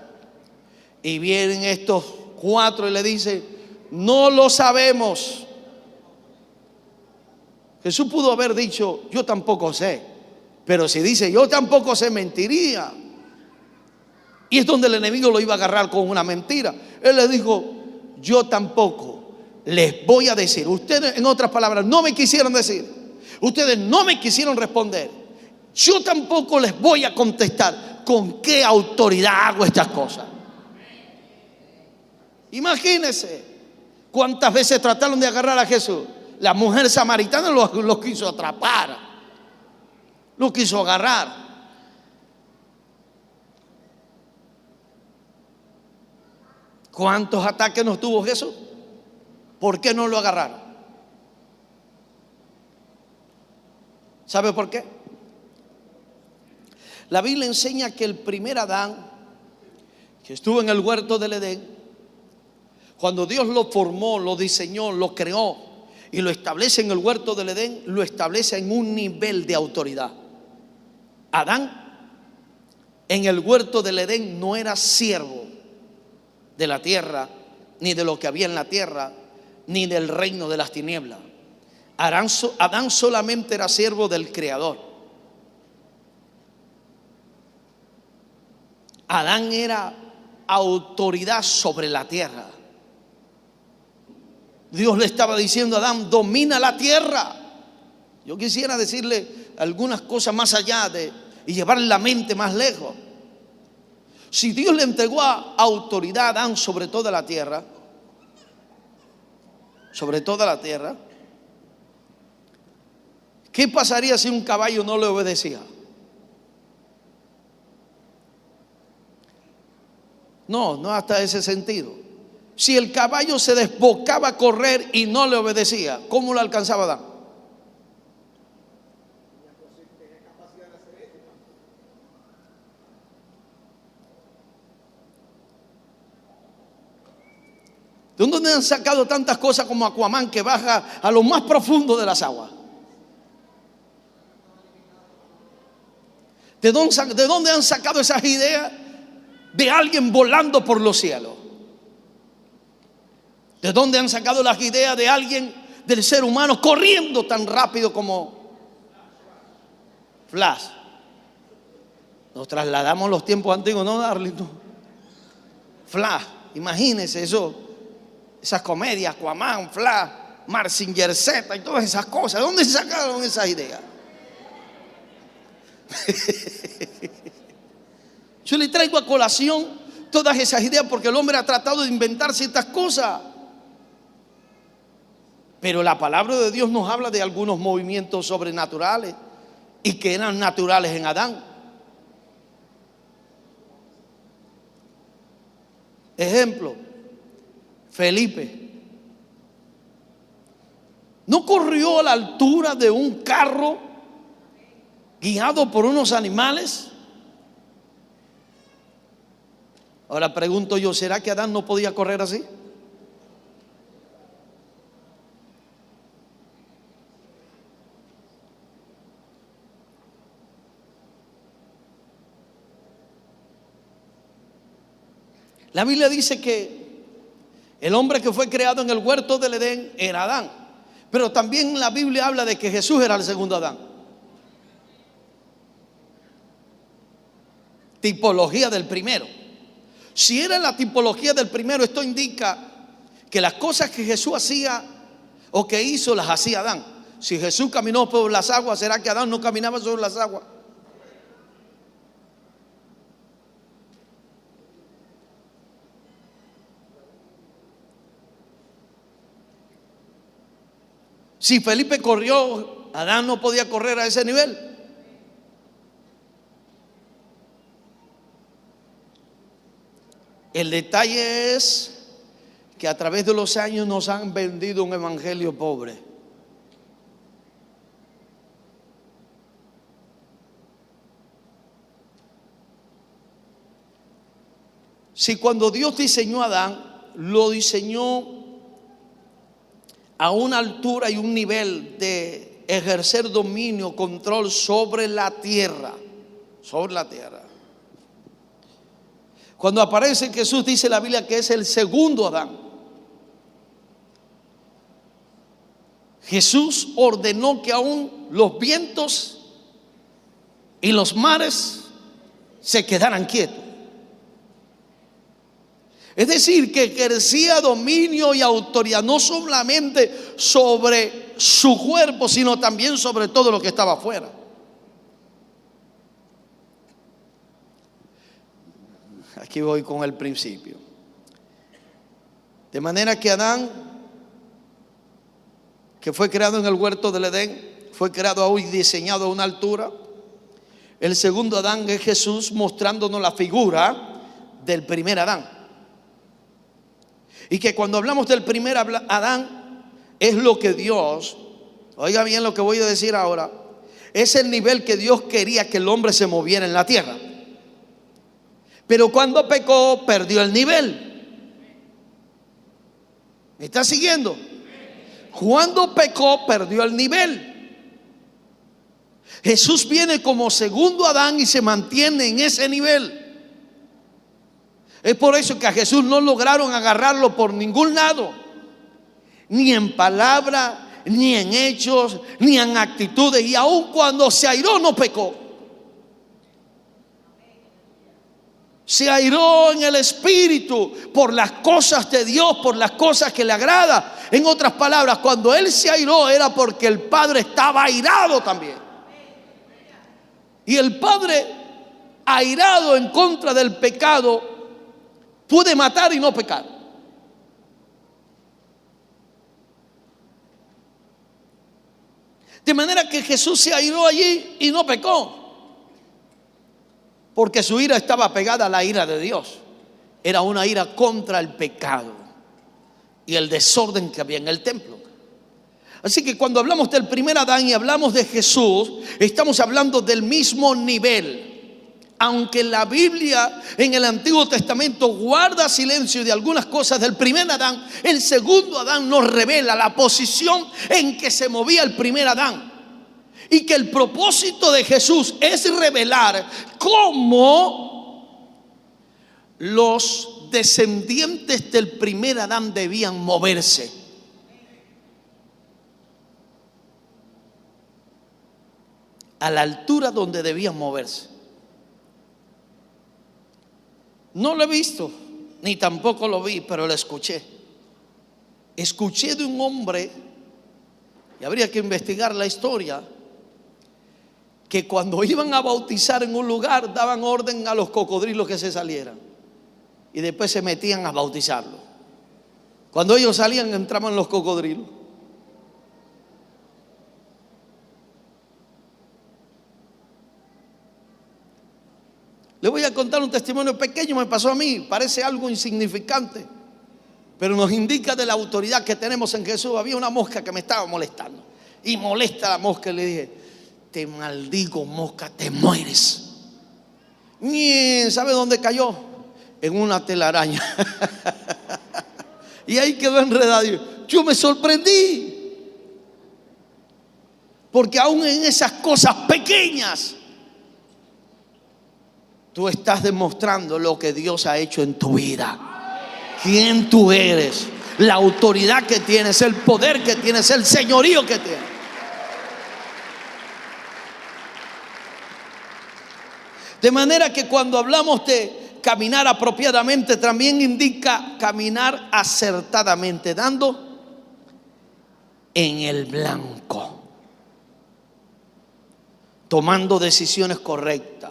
Y vienen estos cuatro y le dicen: no lo sabemos. Jesús pudo haber dicho: yo tampoco sé. Pero si dice yo tampoco sé, mentiría. Y es donde el enemigo lo iba a agarrar con una mentira. Él le dijo: yo tampoco les voy a decir. Ustedes, en otras palabras, no me quisieron decir. Ustedes no me quisieron responder. Yo tampoco les voy a contestar con qué autoridad hago estas cosas. Imagínense cuántas veces trataron de agarrar a Jesús. La mujer samaritana lo quiso atrapar, lo quiso agarrar. ¿Cuántos ataques nos tuvo Jesús? ¿Por qué no lo agarraron? ¿Sabe por qué? La Biblia enseña que el primer Adán, que estuvo en el huerto del Edén, cuando Dios lo formó, lo diseñó, lo creó y lo establece en el huerto del Edén, lo establece en un nivel de autoridad. Adán en el huerto del Edén no era siervo de la tierra, ni de lo que había en la tierra, ni del reino de las tinieblas. Adán solamente era siervo del Creador. Adán era autoridad sobre la tierra. Dios le estaba diciendo a Adán: domina la tierra. Yo quisiera decirle algunas cosas más allá y llevar la mente más lejos. Si Dios le entregó autoridad a Adán sobre toda la tierra, ¿qué pasaría si un caballo no le obedecía? No hasta ese sentido. Si el caballo se desbocaba a correr y no le obedecía, ¿cómo lo alcanzaba Adán? ¿De dónde han sacado tantas cosas como Aquaman, que baja a lo más profundo de las aguas? ¿De dónde han sacado esas ideas de alguien volando por los cielos? ¿De dónde han sacado las ideas de alguien, del ser humano, corriendo tan rápido como Flash? Nos trasladamos a los tiempos antiguos, ¿no, Darlito? Flash, imagínense eso. Esas comedias, Aquaman, Flash, Mazinger Z y todas esas cosas. ¿De dónde se sacaron esas ideas? Yo le traigo a colación todas esas ideas porque el hombre ha tratado de inventar ciertas cosas. Pero la palabra de Dios nos habla de algunos movimientos sobrenaturales y que eran naturales en Adán. Ejemplo: Felipe no corrió a la altura de un carro guiado por unos animales. Ahora pregunto yo: ¿será que Adán no podía correr así? La Biblia dice que el hombre que fue creado en el huerto del Edén era Adán, pero también la Biblia habla de que Jesús era el segundo Adán. Tipología del primero. Si era la tipología del primero, esto indica que las cosas que Jesús hacía o que hizo las hacía Adán. Si Jesús caminó por las aguas, ¿será que Adán no caminaba sobre las aguas? Si Felipe corrió, Adán no podía correr a ese nivel. El detalle es que a través de los años nos han vendido un evangelio pobre. Si cuando Dios diseñó a Adán, lo diseñó a una altura y un nivel de ejercer dominio, control sobre la tierra, sobre la tierra. Cuando aparece Jesús, dice la Biblia que es el segundo Adán. Jesús ordenó que aún los vientos y los mares se quedaran quietos. Es decir, que ejercía dominio y autoridad no solamente sobre su cuerpo, sino también sobre todo lo que estaba afuera. Aquí voy con el principio. De manera que Adán, que fue creado en el huerto del Edén, fue creado hoy diseñado a una altura. El segundo Adán es Jesús, mostrándonos la figura del primer Adán. Y que cuando hablamos del primer Adán, es lo que Dios, oiga bien lo que voy a decir ahora, es el nivel que Dios quería que el hombre se moviera en la tierra. Pero cuando pecó, perdió el nivel. ¿Me está siguiendo? Cuando pecó, perdió el nivel. Jesús viene como segundo Adán y se mantiene en ese nivel. Es por eso que a Jesús no lograron agarrarlo por ningún lado, ni en palabra, ni en hechos, ni en actitudes. Y aun cuando se airó, no pecó. Se airó en el espíritu por las cosas de Dios, por las cosas que le agrada. En otras palabras, cuando él se airó era porque el Padre estaba airado también. Y el Padre, airado en contra del pecado, pude matar y no pecar. De manera que Jesús se airó allí y no pecó, porque su ira estaba pegada a la ira de Dios. Era una ira contra el pecado y el desorden que había en el templo. Así que cuando hablamos del primer Adán y hablamos de Jesús, estamos hablando del mismo nivel. Aunque la Biblia en el Antiguo Testamento guarda silencio de algunas cosas del primer Adán, el segundo Adán nos revela la posición en que se movía el primer Adán. Y que el propósito de Jesús es revelar cómo los descendientes del primer Adán debían moverse. A la altura donde debían moverse. No lo he visto, ni tampoco lo vi, pero lo escuché. Escuché de un hombre, y habría que investigar la historia, que cuando iban a bautizar en un lugar, daban orden a los cocodrilos que se salieran. Y después se metían a bautizarlos. Cuando ellos salían, entraban los cocodrilos. Le voy a contar un testimonio pequeño, me pasó a mí, parece algo insignificante, pero nos indica de la autoridad que tenemos en Jesús. Había una mosca que me estaba molestando, y molesta la mosca, y le dije: te maldigo, mosca, te mueres. ¿Sabe dónde cayó? En una telaraña. Y ahí quedó enredado. Yo me sorprendí, porque aún en esas cosas pequeñas tú estás demostrando lo que Dios ha hecho en tu vida. Quién tú eres, la autoridad que tienes, el poder que tienes, el señorío que tienes. De manera que cuando hablamos de caminar apropiadamente, también indica caminar acertadamente, dando en el blanco, tomando decisiones correctas,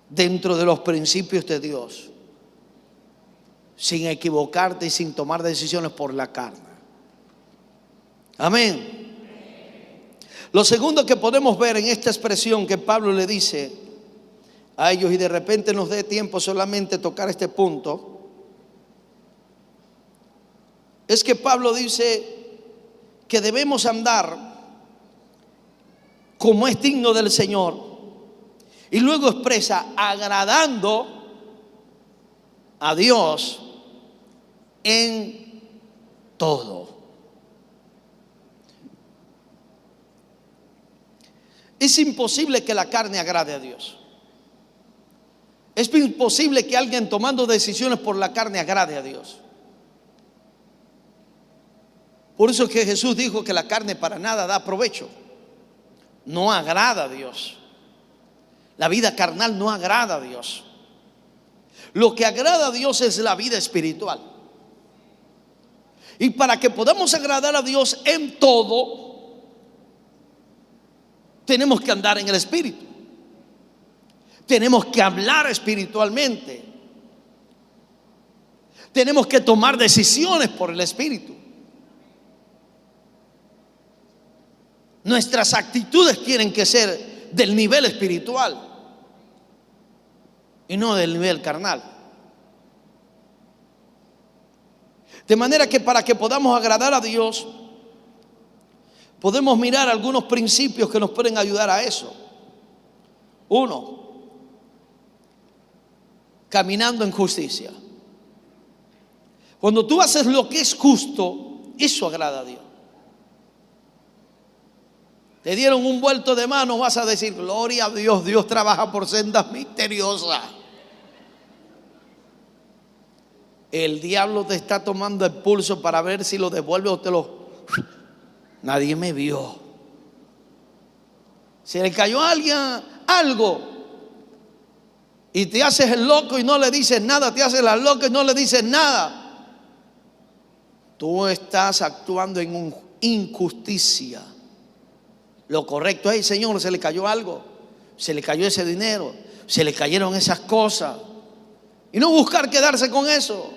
dentro de los principios de Dios, sin equivocarte y sin tomar decisiones por la carne. Amén. Lo segundo que podemos ver en esta expresión que Pablo le dice a ellos y de repente nos dé tiempo solamente tocar este punto, es que Pablo dice que debemos andar como es digno del Señor, y luego expresa agradando a Dios en todo. Es imposible que la carne agrade a Dios. Es imposible que alguien tomando decisiones por la carne agrade a Dios. Por eso es que Jesús dijo que la carne para nada da provecho. No agrada a Dios. La vida carnal no agrada a Dios. Lo que agrada a Dios es la vida espiritual. Y para que podamos agradar a Dios en todo, tenemos que andar en el Espíritu. Tenemos que hablar espiritualmente. Tenemos que tomar decisiones por el Espíritu. Nuestras actitudes tienen que ser del nivel espiritual y no del nivel carnal. De manera que para que podamos agradar a Dios, podemos mirar algunos principios que nos pueden ayudar a eso. Uno, caminando en justicia. Cuando tú haces lo que es justo, eso agrada a Dios. Te dieron un vuelto de mano, vas a decir: gloria a Dios, Dios trabaja por sendas misteriosas. El diablo te está tomando el pulso para ver si lo devuelve o te lo... Nadie me vio. Se le cayó a alguien algo y te haces el loco y no le dices nada, te haces la loca y no le dices nada. Tú estás actuando en injusticia. Lo correcto es: Señor, se le cayó algo, se le cayó ese dinero, se le cayeron esas cosas, y no buscar quedarse con eso.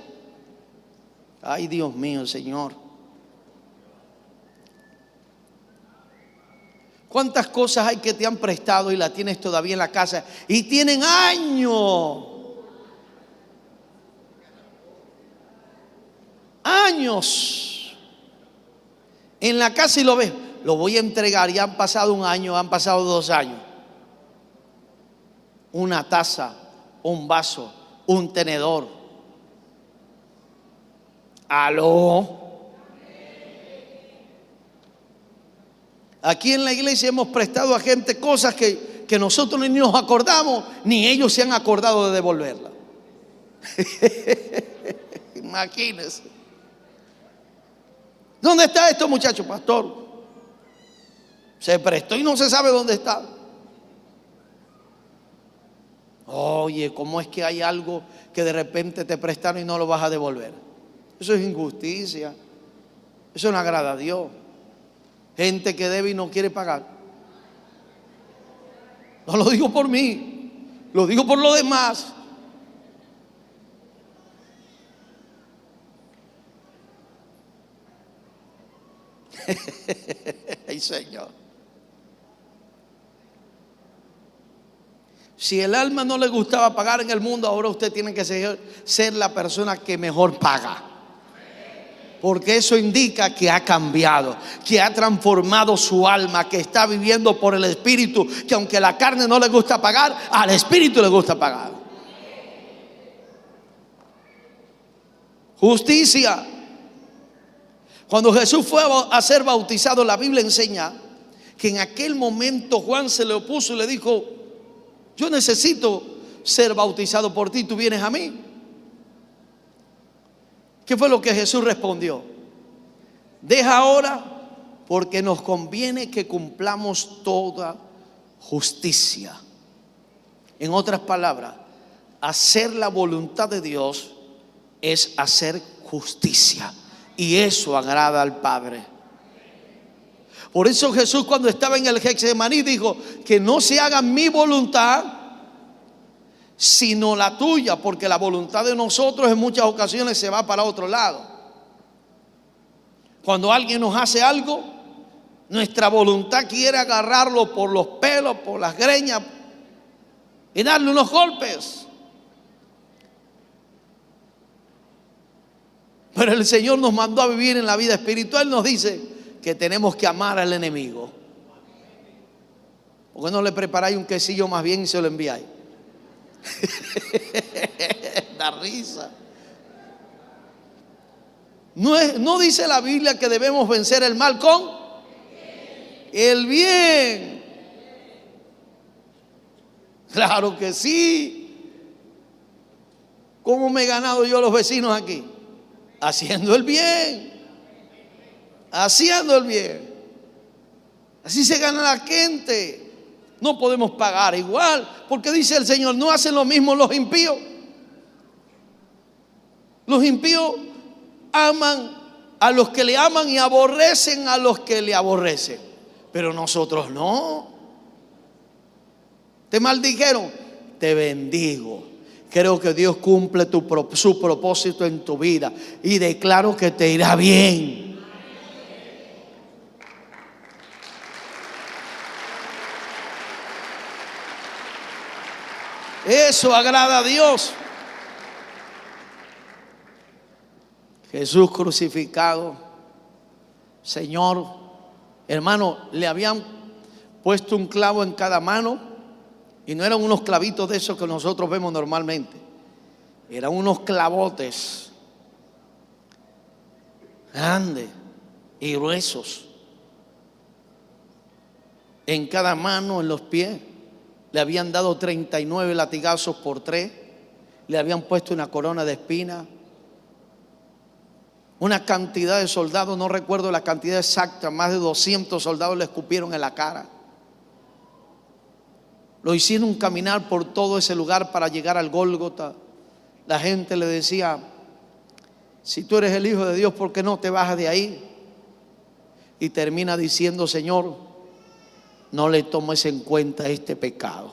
Ay, Dios mío, Señor. ¿Cuántas cosas hay que te han prestado y las tienes todavía en la casa y tienen años? Años en la casa y lo ves. Lo voy a entregar, y han pasado un año, han pasado 2 años. Una taza, un vaso, un tenedor. ¿Aló? Aquí en la iglesia hemos prestado a gente cosas que nosotros ni nos acordamos, ni ellos se han acordado de devolverla. Imagínense. ¿Dónde está esto, muchacho? Pastor, se prestó y no se sabe dónde está. Oye, ¿cómo es que hay algo que de repente te prestaron y no lo vas a devolver? Eso es injusticia. Eso no agrada a Dios. Gente que debe y no quiere pagar. No lo digo por mí, lo digo por los demás. Ay, Señor. Si el alma no le gustaba pagar en el mundo, ahora usted tiene que ser la persona que mejor paga. Porque eso indica que ha cambiado, que ha transformado su alma, que está viviendo por el Espíritu, que aunque a la carne no le gusta pagar, al Espíritu le gusta pagar. Justicia. Cuando Jesús fue a ser bautizado, la Biblia enseña que en aquel momento Juan se le opuso y le dijo: yo necesito ser bautizado por ti, tú vienes a mí. ¿Qué fue lo que Jesús respondió? Deja ahora, porque nos conviene que cumplamos toda justicia. En otras palabras, hacer la voluntad de Dios es hacer justicia, y eso agrada al Padre. Por eso Jesús, cuando estaba en el Getsemaní, dijo: que no se haga mi voluntad sino la tuya, porque la voluntad de nosotros en muchas ocasiones se va para otro lado. Cuando alguien nos hace algo, nuestra voluntad quiere agarrarlo por los pelos, por las greñas, y darle unos golpes. Pero el Señor nos mandó a vivir en la vida espiritual. Nos dice que tenemos que amar al enemigo. ¿Por qué no le preparáis un quesillo más bien y se lo enviáis? Da risa. No dice la Biblia que debemos vencer el mal con el bien. Claro que sí. ¿Cómo me he ganado yo los vecinos aquí? Haciendo el bien. Haciendo el bien. Así se gana la gente. No podemos pagar igual, porque dice el Señor, no hacen lo mismo los impíos. Los impíos aman a los que le aman y aborrecen a los que le aborrecen. Pero nosotros no. Te maldijeron, te bendigo. Creo que Dios cumple su propósito en tu vida y declaro que te irá bien. Eso agrada a Dios. Jesús crucificado, Señor, hermano, le habían puesto un clavo en cada mano. Y no eran unos clavitos de esos que nosotros vemos normalmente. Eran unos clavotes grandes y gruesos. En cada mano, en los pies. Le habían dado 39 latigazos por 3. Le habían puesto una corona de espinas. Una cantidad de soldados, no recuerdo la cantidad exacta, más de 200 soldados le escupieron en la cara. Lo hicieron caminar por todo ese lugar para llegar al Gólgota. La gente le decía, si tú eres el Hijo de Dios, ¿por qué no te bajas de ahí? Y termina diciendo, Señor, no le tomes en cuenta este pecado.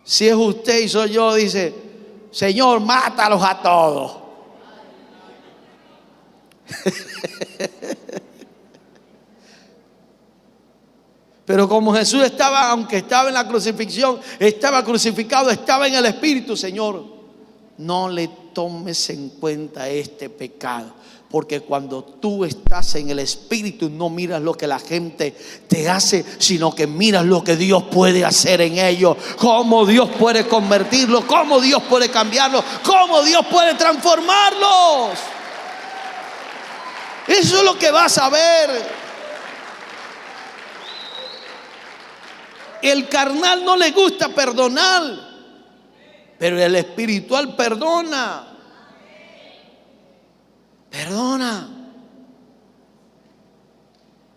Si es usted y soy yo, dice, Señor, mátalos a todos. Pero como Jesús estaba, aunque estaba en la crucifixión, estaba crucificado, estaba en el Espíritu, Señor, no le tomes en cuenta este pecado. Porque cuando tú estás en el Espíritu, no miras lo que la gente te hace, sino que miras lo que Dios puede hacer en ellos. Cómo Dios puede convertirlos, cómo Dios puede cambiarlos, cómo Dios puede transformarlos. Eso es lo que vas a ver. El carnal no le gusta perdonar, pero el espiritual perdona. Perdona.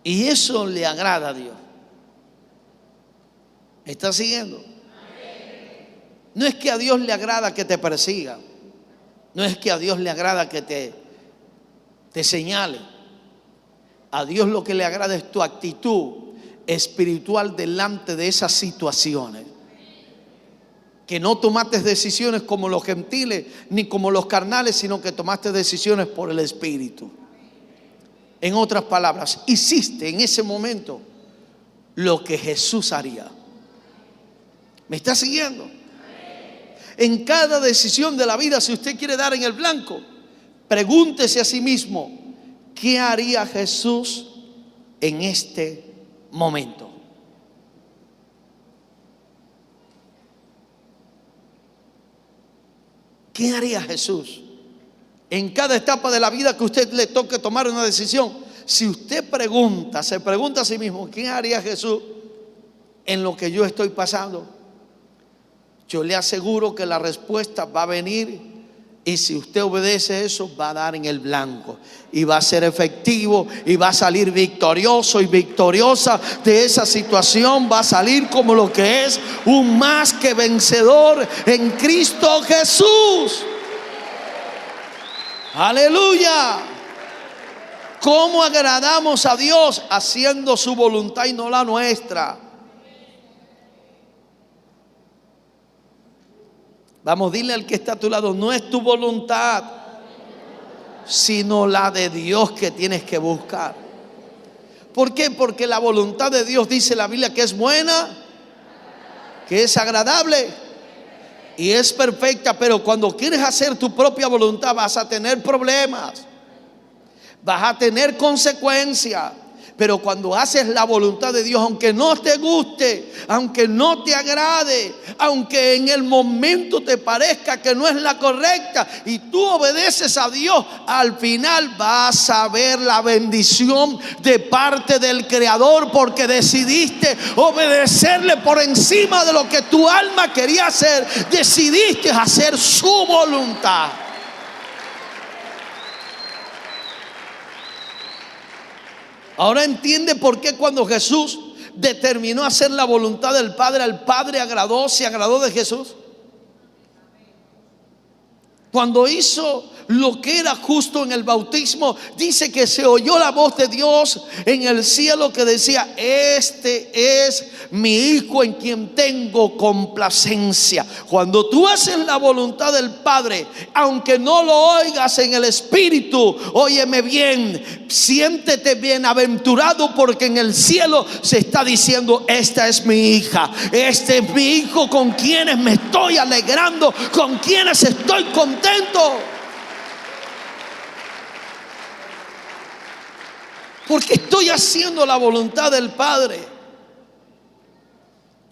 Y eso le agrada a Dios. ¿Me está siguiendo? No es que a Dios le agrada que te persiga. No es que a Dios le agrada que te señale. A Dios lo que le agrada es tu actitud espiritual delante de esas situaciones. Que no tomaste decisiones como los gentiles ni como los carnales, sino que tomaste decisiones por el Espíritu. En otras palabras, hiciste en ese momento lo que Jesús haría. ¿Me está siguiendo? En cada decisión de la vida, si usted quiere dar en el blanco, pregúntese a sí mismo, ¿qué haría Jesús en este momento? ¿Qué haría Jesús? En cada etapa de la vida que usted le toque tomar una decisión, si usted se pregunta a sí mismo, ¿qué haría Jesús en lo que yo estoy pasando? Yo le aseguro que la respuesta va a venir. Y si usted obedece eso, va a dar en el blanco y va a ser efectivo y va a salir victorioso y victoriosa de esa situación. Va a salir como lo que es, un más que vencedor en Cristo Jesús. Aleluya. ¿Cómo agradamos a Dios? Haciendo su voluntad y no la nuestra. Vamos, dile al que está a tu lado, no es tu voluntad, sino la de Dios que tienes que buscar. ¿Por qué? Porque la voluntad de Dios, dice la Biblia, que es buena, que es agradable y es perfecta. Pero cuando quieres hacer tu propia voluntad vas a tener problemas, vas a tener consecuencias. Pero cuando haces la voluntad de Dios, aunque no te guste, aunque no te agrade, aunque en el momento te parezca que no es la correcta, y tú obedeces a Dios, al final vas a ver la bendición de parte del Creador, porque decidiste obedecerle por encima de lo que tu alma quería hacer. Decidiste hacer su voluntad. Ahora entiende por qué cuando Jesús determinó hacer la voluntad del Padre, al Padre se agradó de Jesús. Cuando hizo lo que era justo en el bautismo, dice que se oyó la voz de Dios en el cielo que decía: este es mi Hijo en quien tengo complacencia. Cuando tú haces la voluntad del Padre, aunque no lo oigas en el Espíritu, óyeme bien, siéntete bienaventurado, porque en el cielo se está diciendo: esta es mi hija, este es mi hijo con quienes me estoy alegrando, con quienes estoy contento. Porque estoy haciendo la voluntad del Padre.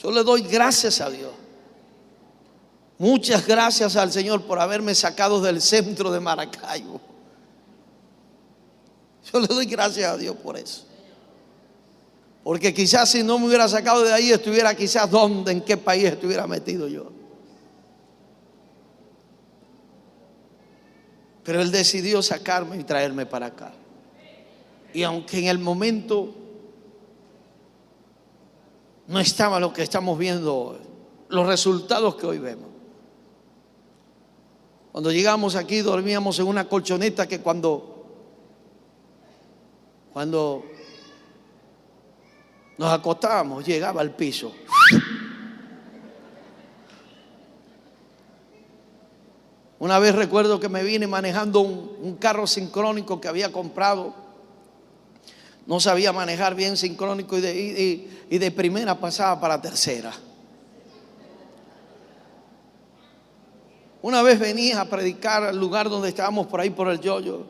Yo le doy gracias a Dios. Muchas gracias al Señor por haberme sacado del centro de Maracaibo. Yo le doy gracias a Dios por eso. Porque quizás si no me hubiera sacado de ahí, estuviera quizás en qué país estuviera metido yo. Pero Él decidió sacarme y traerme para acá. Y aunque en el momento no estaba lo que estamos viendo hoy, los resultados que hoy vemos. Cuando llegamos aquí dormíamos en una colchoneta que cuando nos acostábamos llegaba al piso. Una vez recuerdo que me vine manejando un carro sincrónico que había comprado. No sabía manejar bien sincrónico y de primera pasaba para tercera. Una vez venía a predicar al lugar donde estábamos por ahí por el Yoyo.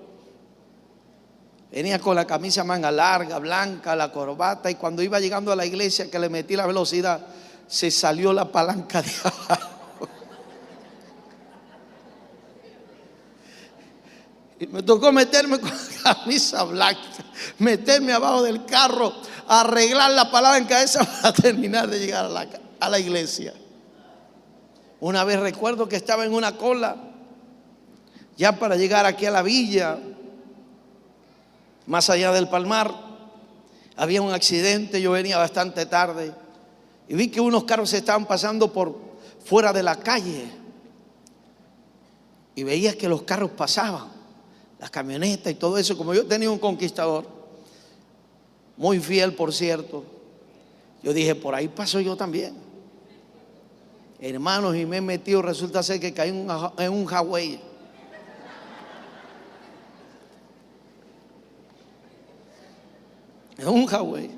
Venía con la camisa manga larga, blanca, la corbata, y cuando iba llegando a la iglesia que le metí la velocidad, se salió la palanca de abajo. Y me tocó meterme con la camisa blanca, meterme abajo del carro, arreglar la palanca esa para terminar de llegar a la iglesia. Una vez recuerdo que estaba en una cola, ya para llegar aquí a la villa, más allá del Palmar. Había un accidente, yo venía bastante tarde y vi que unos carros se estaban pasando por fuera de la calle. Y veía que los carros pasaban, las camionetas y todo eso. Como yo tenía un Conquistador, muy fiel por cierto, yo dije: por ahí paso yo también, hermanos, y me he metido. Resulta ser que caí en un Huawei. En un Huawei.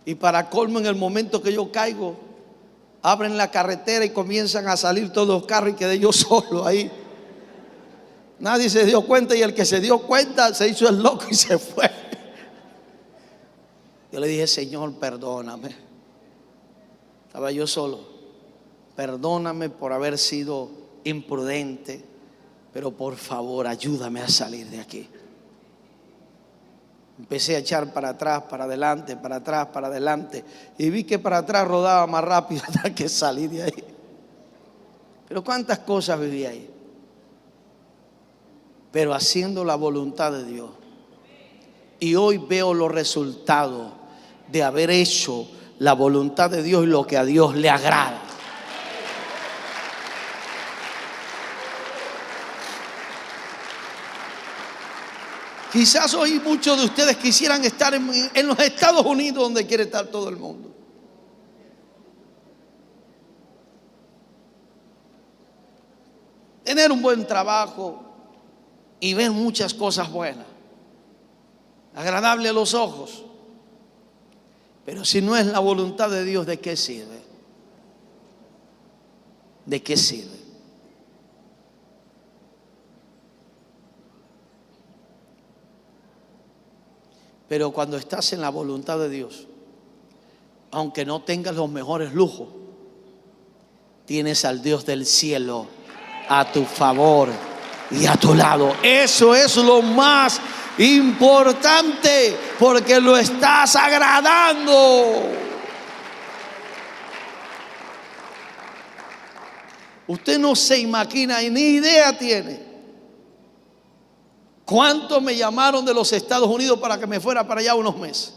Y para colmo, en el momento que yo caigo, abren la carretera y comienzan a salir todos los carros y quedé yo solo ahí. Nadie se dio cuenta, y el que se dio cuenta se hizo el loco y se fue. Yo le dije: Señor, perdóname. Estaba yo solo. Perdóname por haber sido imprudente, pero por favor ayúdame a salir de aquí. Empecé a echar para atrás, para adelante, para atrás, para adelante, y vi que para atrás rodaba más rápido hasta que salí de ahí. Pero cuántas cosas viví ahí, pero haciendo la voluntad de Dios. Y hoy veo los resultados de haber hecho la voluntad de Dios y lo que a Dios le agrada. Quizás hoy muchos de ustedes quisieran estar en los Estados Unidos, donde quiere estar todo el mundo. Tener un buen trabajo y ver muchas cosas buenas, agradable a los ojos. Pero si no es la voluntad de Dios, ¿de qué sirve? ¿De qué sirve? Pero cuando estás en la voluntad de Dios, aunque no tengas los mejores lujos, tienes al Dios del cielo a tu favor y a tu lado. Eso es lo más importante, porque lo estás agradando. Usted no se imagina y ni idea tiene cuántos me llamaron de los Estados Unidos para que me fuera para allá unos meses.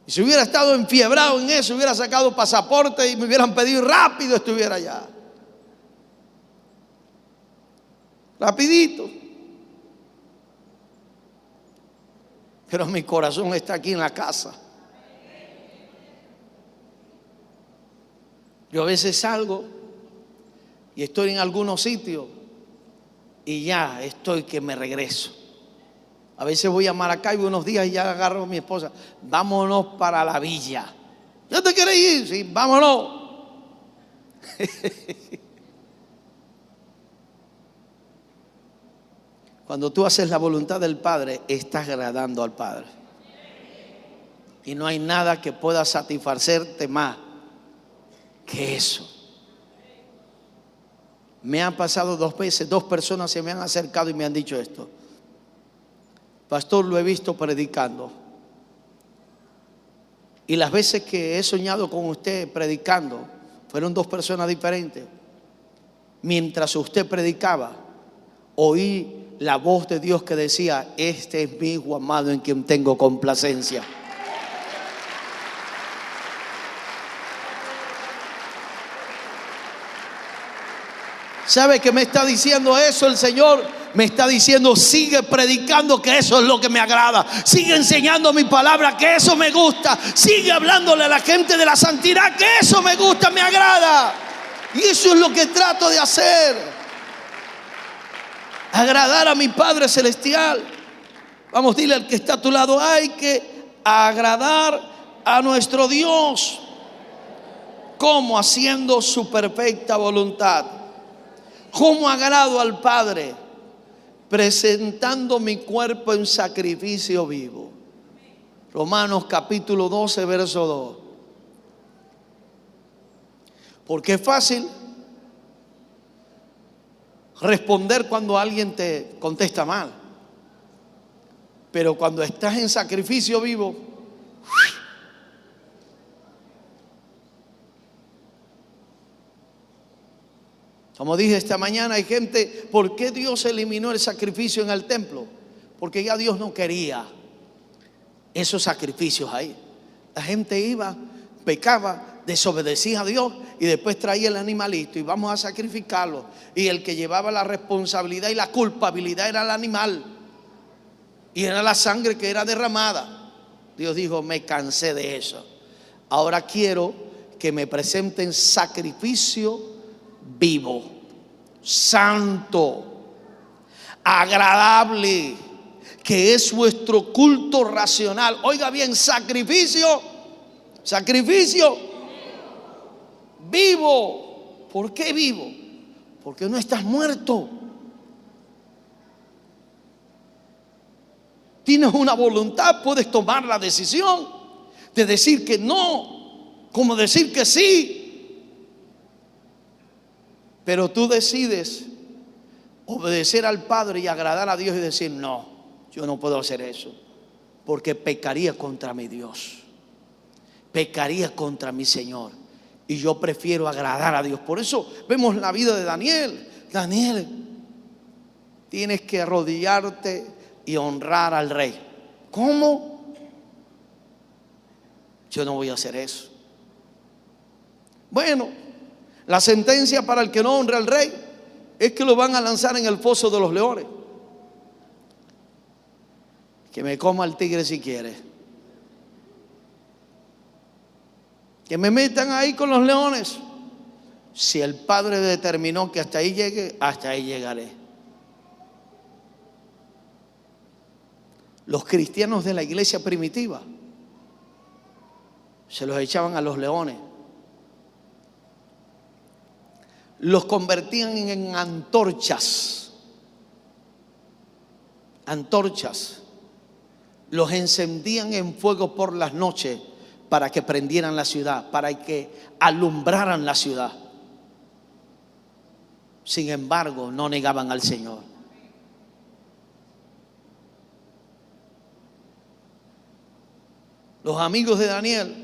Y si hubiera estado enfiebrado en eso, hubiera sacado pasaporte y me hubieran pedido rápido, estuviera allá. Rapidito. Pero mi corazón está aquí en la casa. Yo a veces salgo y estoy en algunos sitios y ya estoy que me regreso. A veces voy a Maracaibo unos días y ya agarro a mi esposa. Vámonos para la villa. ¿Ya te quieres ir? Sí, vámonos. Cuando tú haces la voluntad del Padre, estás agradando al Padre. Y no hay nada que pueda satisfacerte más que eso. Me han pasado 2 veces, 2 personas se me han acercado y me han dicho esto: pastor, lo he visto predicando, y las veces que he soñado con usted predicando fueron 2 personas diferentes. Mientras usted predicaba, oí la voz de Dios que decía: este es mi hijo amado en quien tengo complacencia. ¿Sabe qué me está diciendo eso el Señor? Me está diciendo: sigue predicando, que eso es lo que me agrada. Sigue enseñando mi palabra, que eso me gusta. Sigue hablándole a la gente de la santidad, que eso me gusta, me agrada. Y eso es lo que trato de hacer: agradar a mi Padre Celestial. Vamos, dile al que está a tu lado: hay que agradar a nuestro Dios. ¿Cómo? Haciendo su perfecta voluntad. ¿Cómo agrado al Padre? Presentando mi cuerpo en sacrificio vivo. Romanos capítulo 12, verso 2. Porque es fácil responder cuando alguien te contesta mal, pero cuando estás en sacrificio vivo, como dije esta mañana, hay gente: ¿por qué Dios eliminó el sacrificio en el templo? Porque ya Dios no quería esos sacrificios ahí. La gente iba, pecaba, desobedecía a Dios y después traía el animalito y vamos a sacrificarlo. Y el que llevaba la responsabilidad y la culpabilidad era el animal, y era la sangre que era derramada. Dios dijo: me cansé de eso. Ahora quiero que me presenten sacrificio vivo, santo, agradable, que es vuestro culto racional. Oiga bien, sacrificio vivo. ¿Por qué vivo? Porque no estás muerto. Tienes una voluntad, puedes tomar la decisión de decir que no, como decir que sí. Pero tú decides obedecer al Padre y agradar a Dios y decir: no, yo no puedo hacer eso, porque pecaría contra mi Dios, pecaría contra mi Señor, y yo prefiero agradar a Dios. Por eso vemos la vida de Daniel. Daniel, tienes que arrodillarte y honrar al rey. ¿Cómo? Yo no voy a hacer eso. Bueno, la sentencia para el que no honra al rey es que lo van a lanzar en el foso de los leones. Que me coma el tigre si quiere. Que me metan ahí con los leones. Si el Padre determinó que hasta ahí llegue, hasta ahí llegaré. Los cristianos de la iglesia primitiva Se los echaban a los leones. Los convertían en antorchas. Antorchas. Los encendían en fuego por las noches para que prendieran la ciudad, para que alumbraran la ciudad. Sin embargo, no negaban al Señor. Los amigos de Daniel,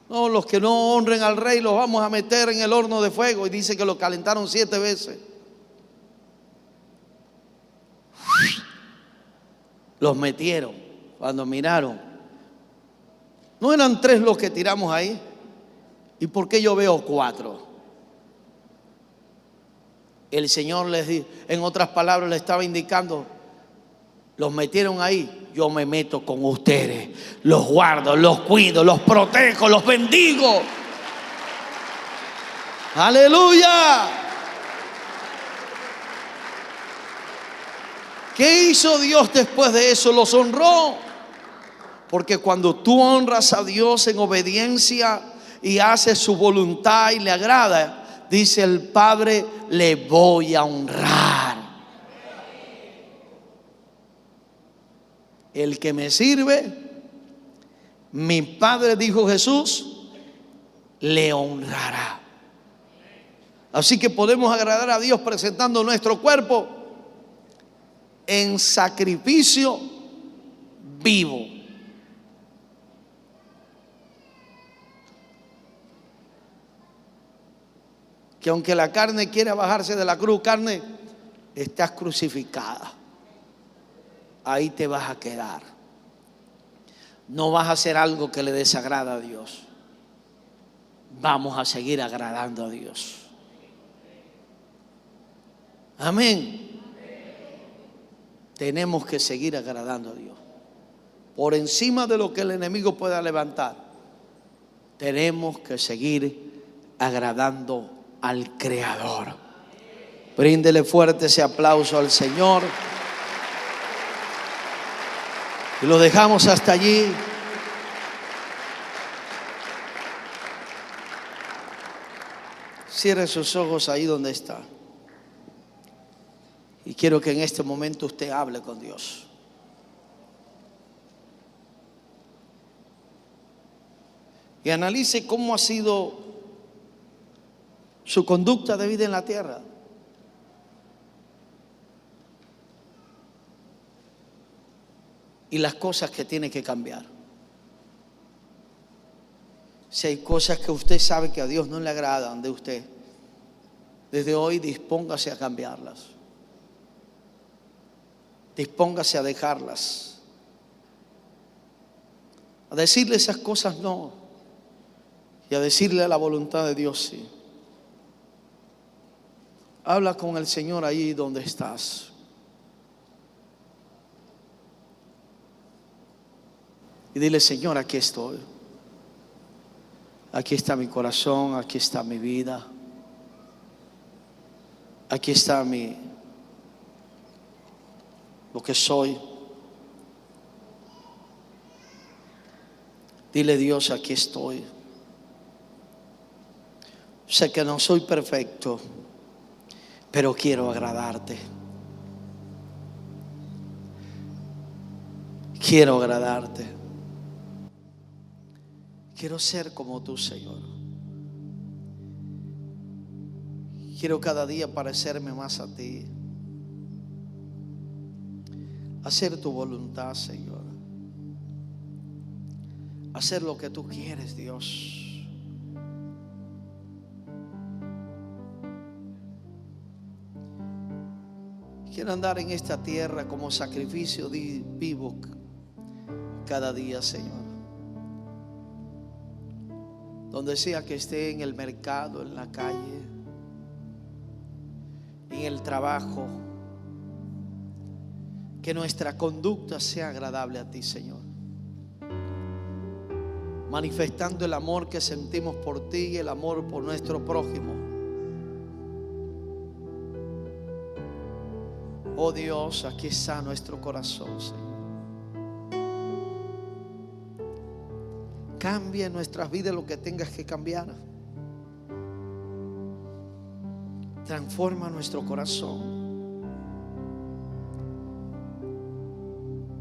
no, los que no honren al rey los vamos a meter en el horno de fuego. Y dice que lo calentaron 7 veces. Los metieron. Cuando miraron, no eran 3 los que tiramos ahí. ¿Y por qué yo veo 4? El Señor les dijo, en otras palabras, le estaba indicando: los metieron ahí, yo me meto con ustedes, los guardo, los cuido, los protejo, los bendigo. Aleluya. ¿Qué hizo Dios después de eso? Los honró. Porque cuando tú honras a Dios en obediencia y haces su voluntad y le agrada, dice el Padre: le voy a honrar. El que me sirve, mi Padre, dijo Jesús, le honrará. Así que podemos agradar a Dios presentando nuestro cuerpo en sacrificio vivo. Que aunque la carne quiera bajarse de la cruz, carne, estás crucificada. Ahí te vas a quedar. No vas a hacer algo que le desagrada a Dios. Vamos a seguir agradando a Dios. Amén. Tenemos que seguir agradando a Dios. Por encima de lo que el enemigo pueda levantar, tenemos que seguir agradando al Creador. Bríndele fuerte ese aplauso al Señor. Y lo dejamos hasta allí. Cierre sus ojos ahí donde está. Y quiero que en este momento usted hable con Dios. Y analice cómo ha sido su conducta de vida en la tierra. Y las cosas que tiene que cambiar. Si hay cosas que usted sabe que a Dios no le agradan de usted, desde hoy dispóngase a cambiarlas. Dispóngase a dejarlas. A decirle esas cosas no. Y a decirle a la voluntad de Dios sí. Habla con el Señor ahí donde estás. Y dile: Señor, aquí estoy. Aquí está mi corazón, aquí está mi vida. Aquí está lo que soy. Dile: Dios, aquí estoy. Sé que no soy perfecto, pero quiero agradarte. Quiero agradarte. Quiero ser como tú, Señor. Quiero cada día parecerme más a ti. Hacer tu voluntad, Señor. Hacer lo que tú quieres, Dios. Quiero andar en esta tierra como sacrificio vivo cada día, Señor. Donde sea que esté, en el mercado, en la calle, en el trabajo, que nuestra conducta sea agradable a ti, Señor. Manifestando el amor que sentimos por ti y el amor por nuestro prójimo. Oh Dios, aquí está nuestro corazón, Señor. Cambia en nuestras vidas lo que tengas que cambiar. Transforma nuestro corazón.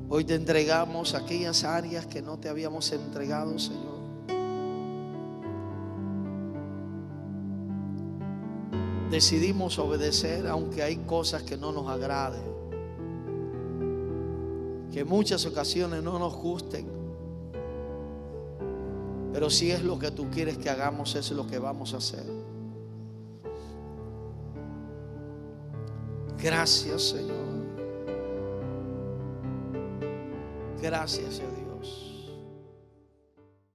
Hoy te entregamos aquellas áreas que no te habíamos entregado, Señor. Decidimos obedecer aunque hay cosas que no nos agraden, que en muchas ocasiones no nos gusten. Pero si es lo que tú quieres que hagamos, eso es lo que vamos a hacer. Gracias, Señor. Gracias, Señor.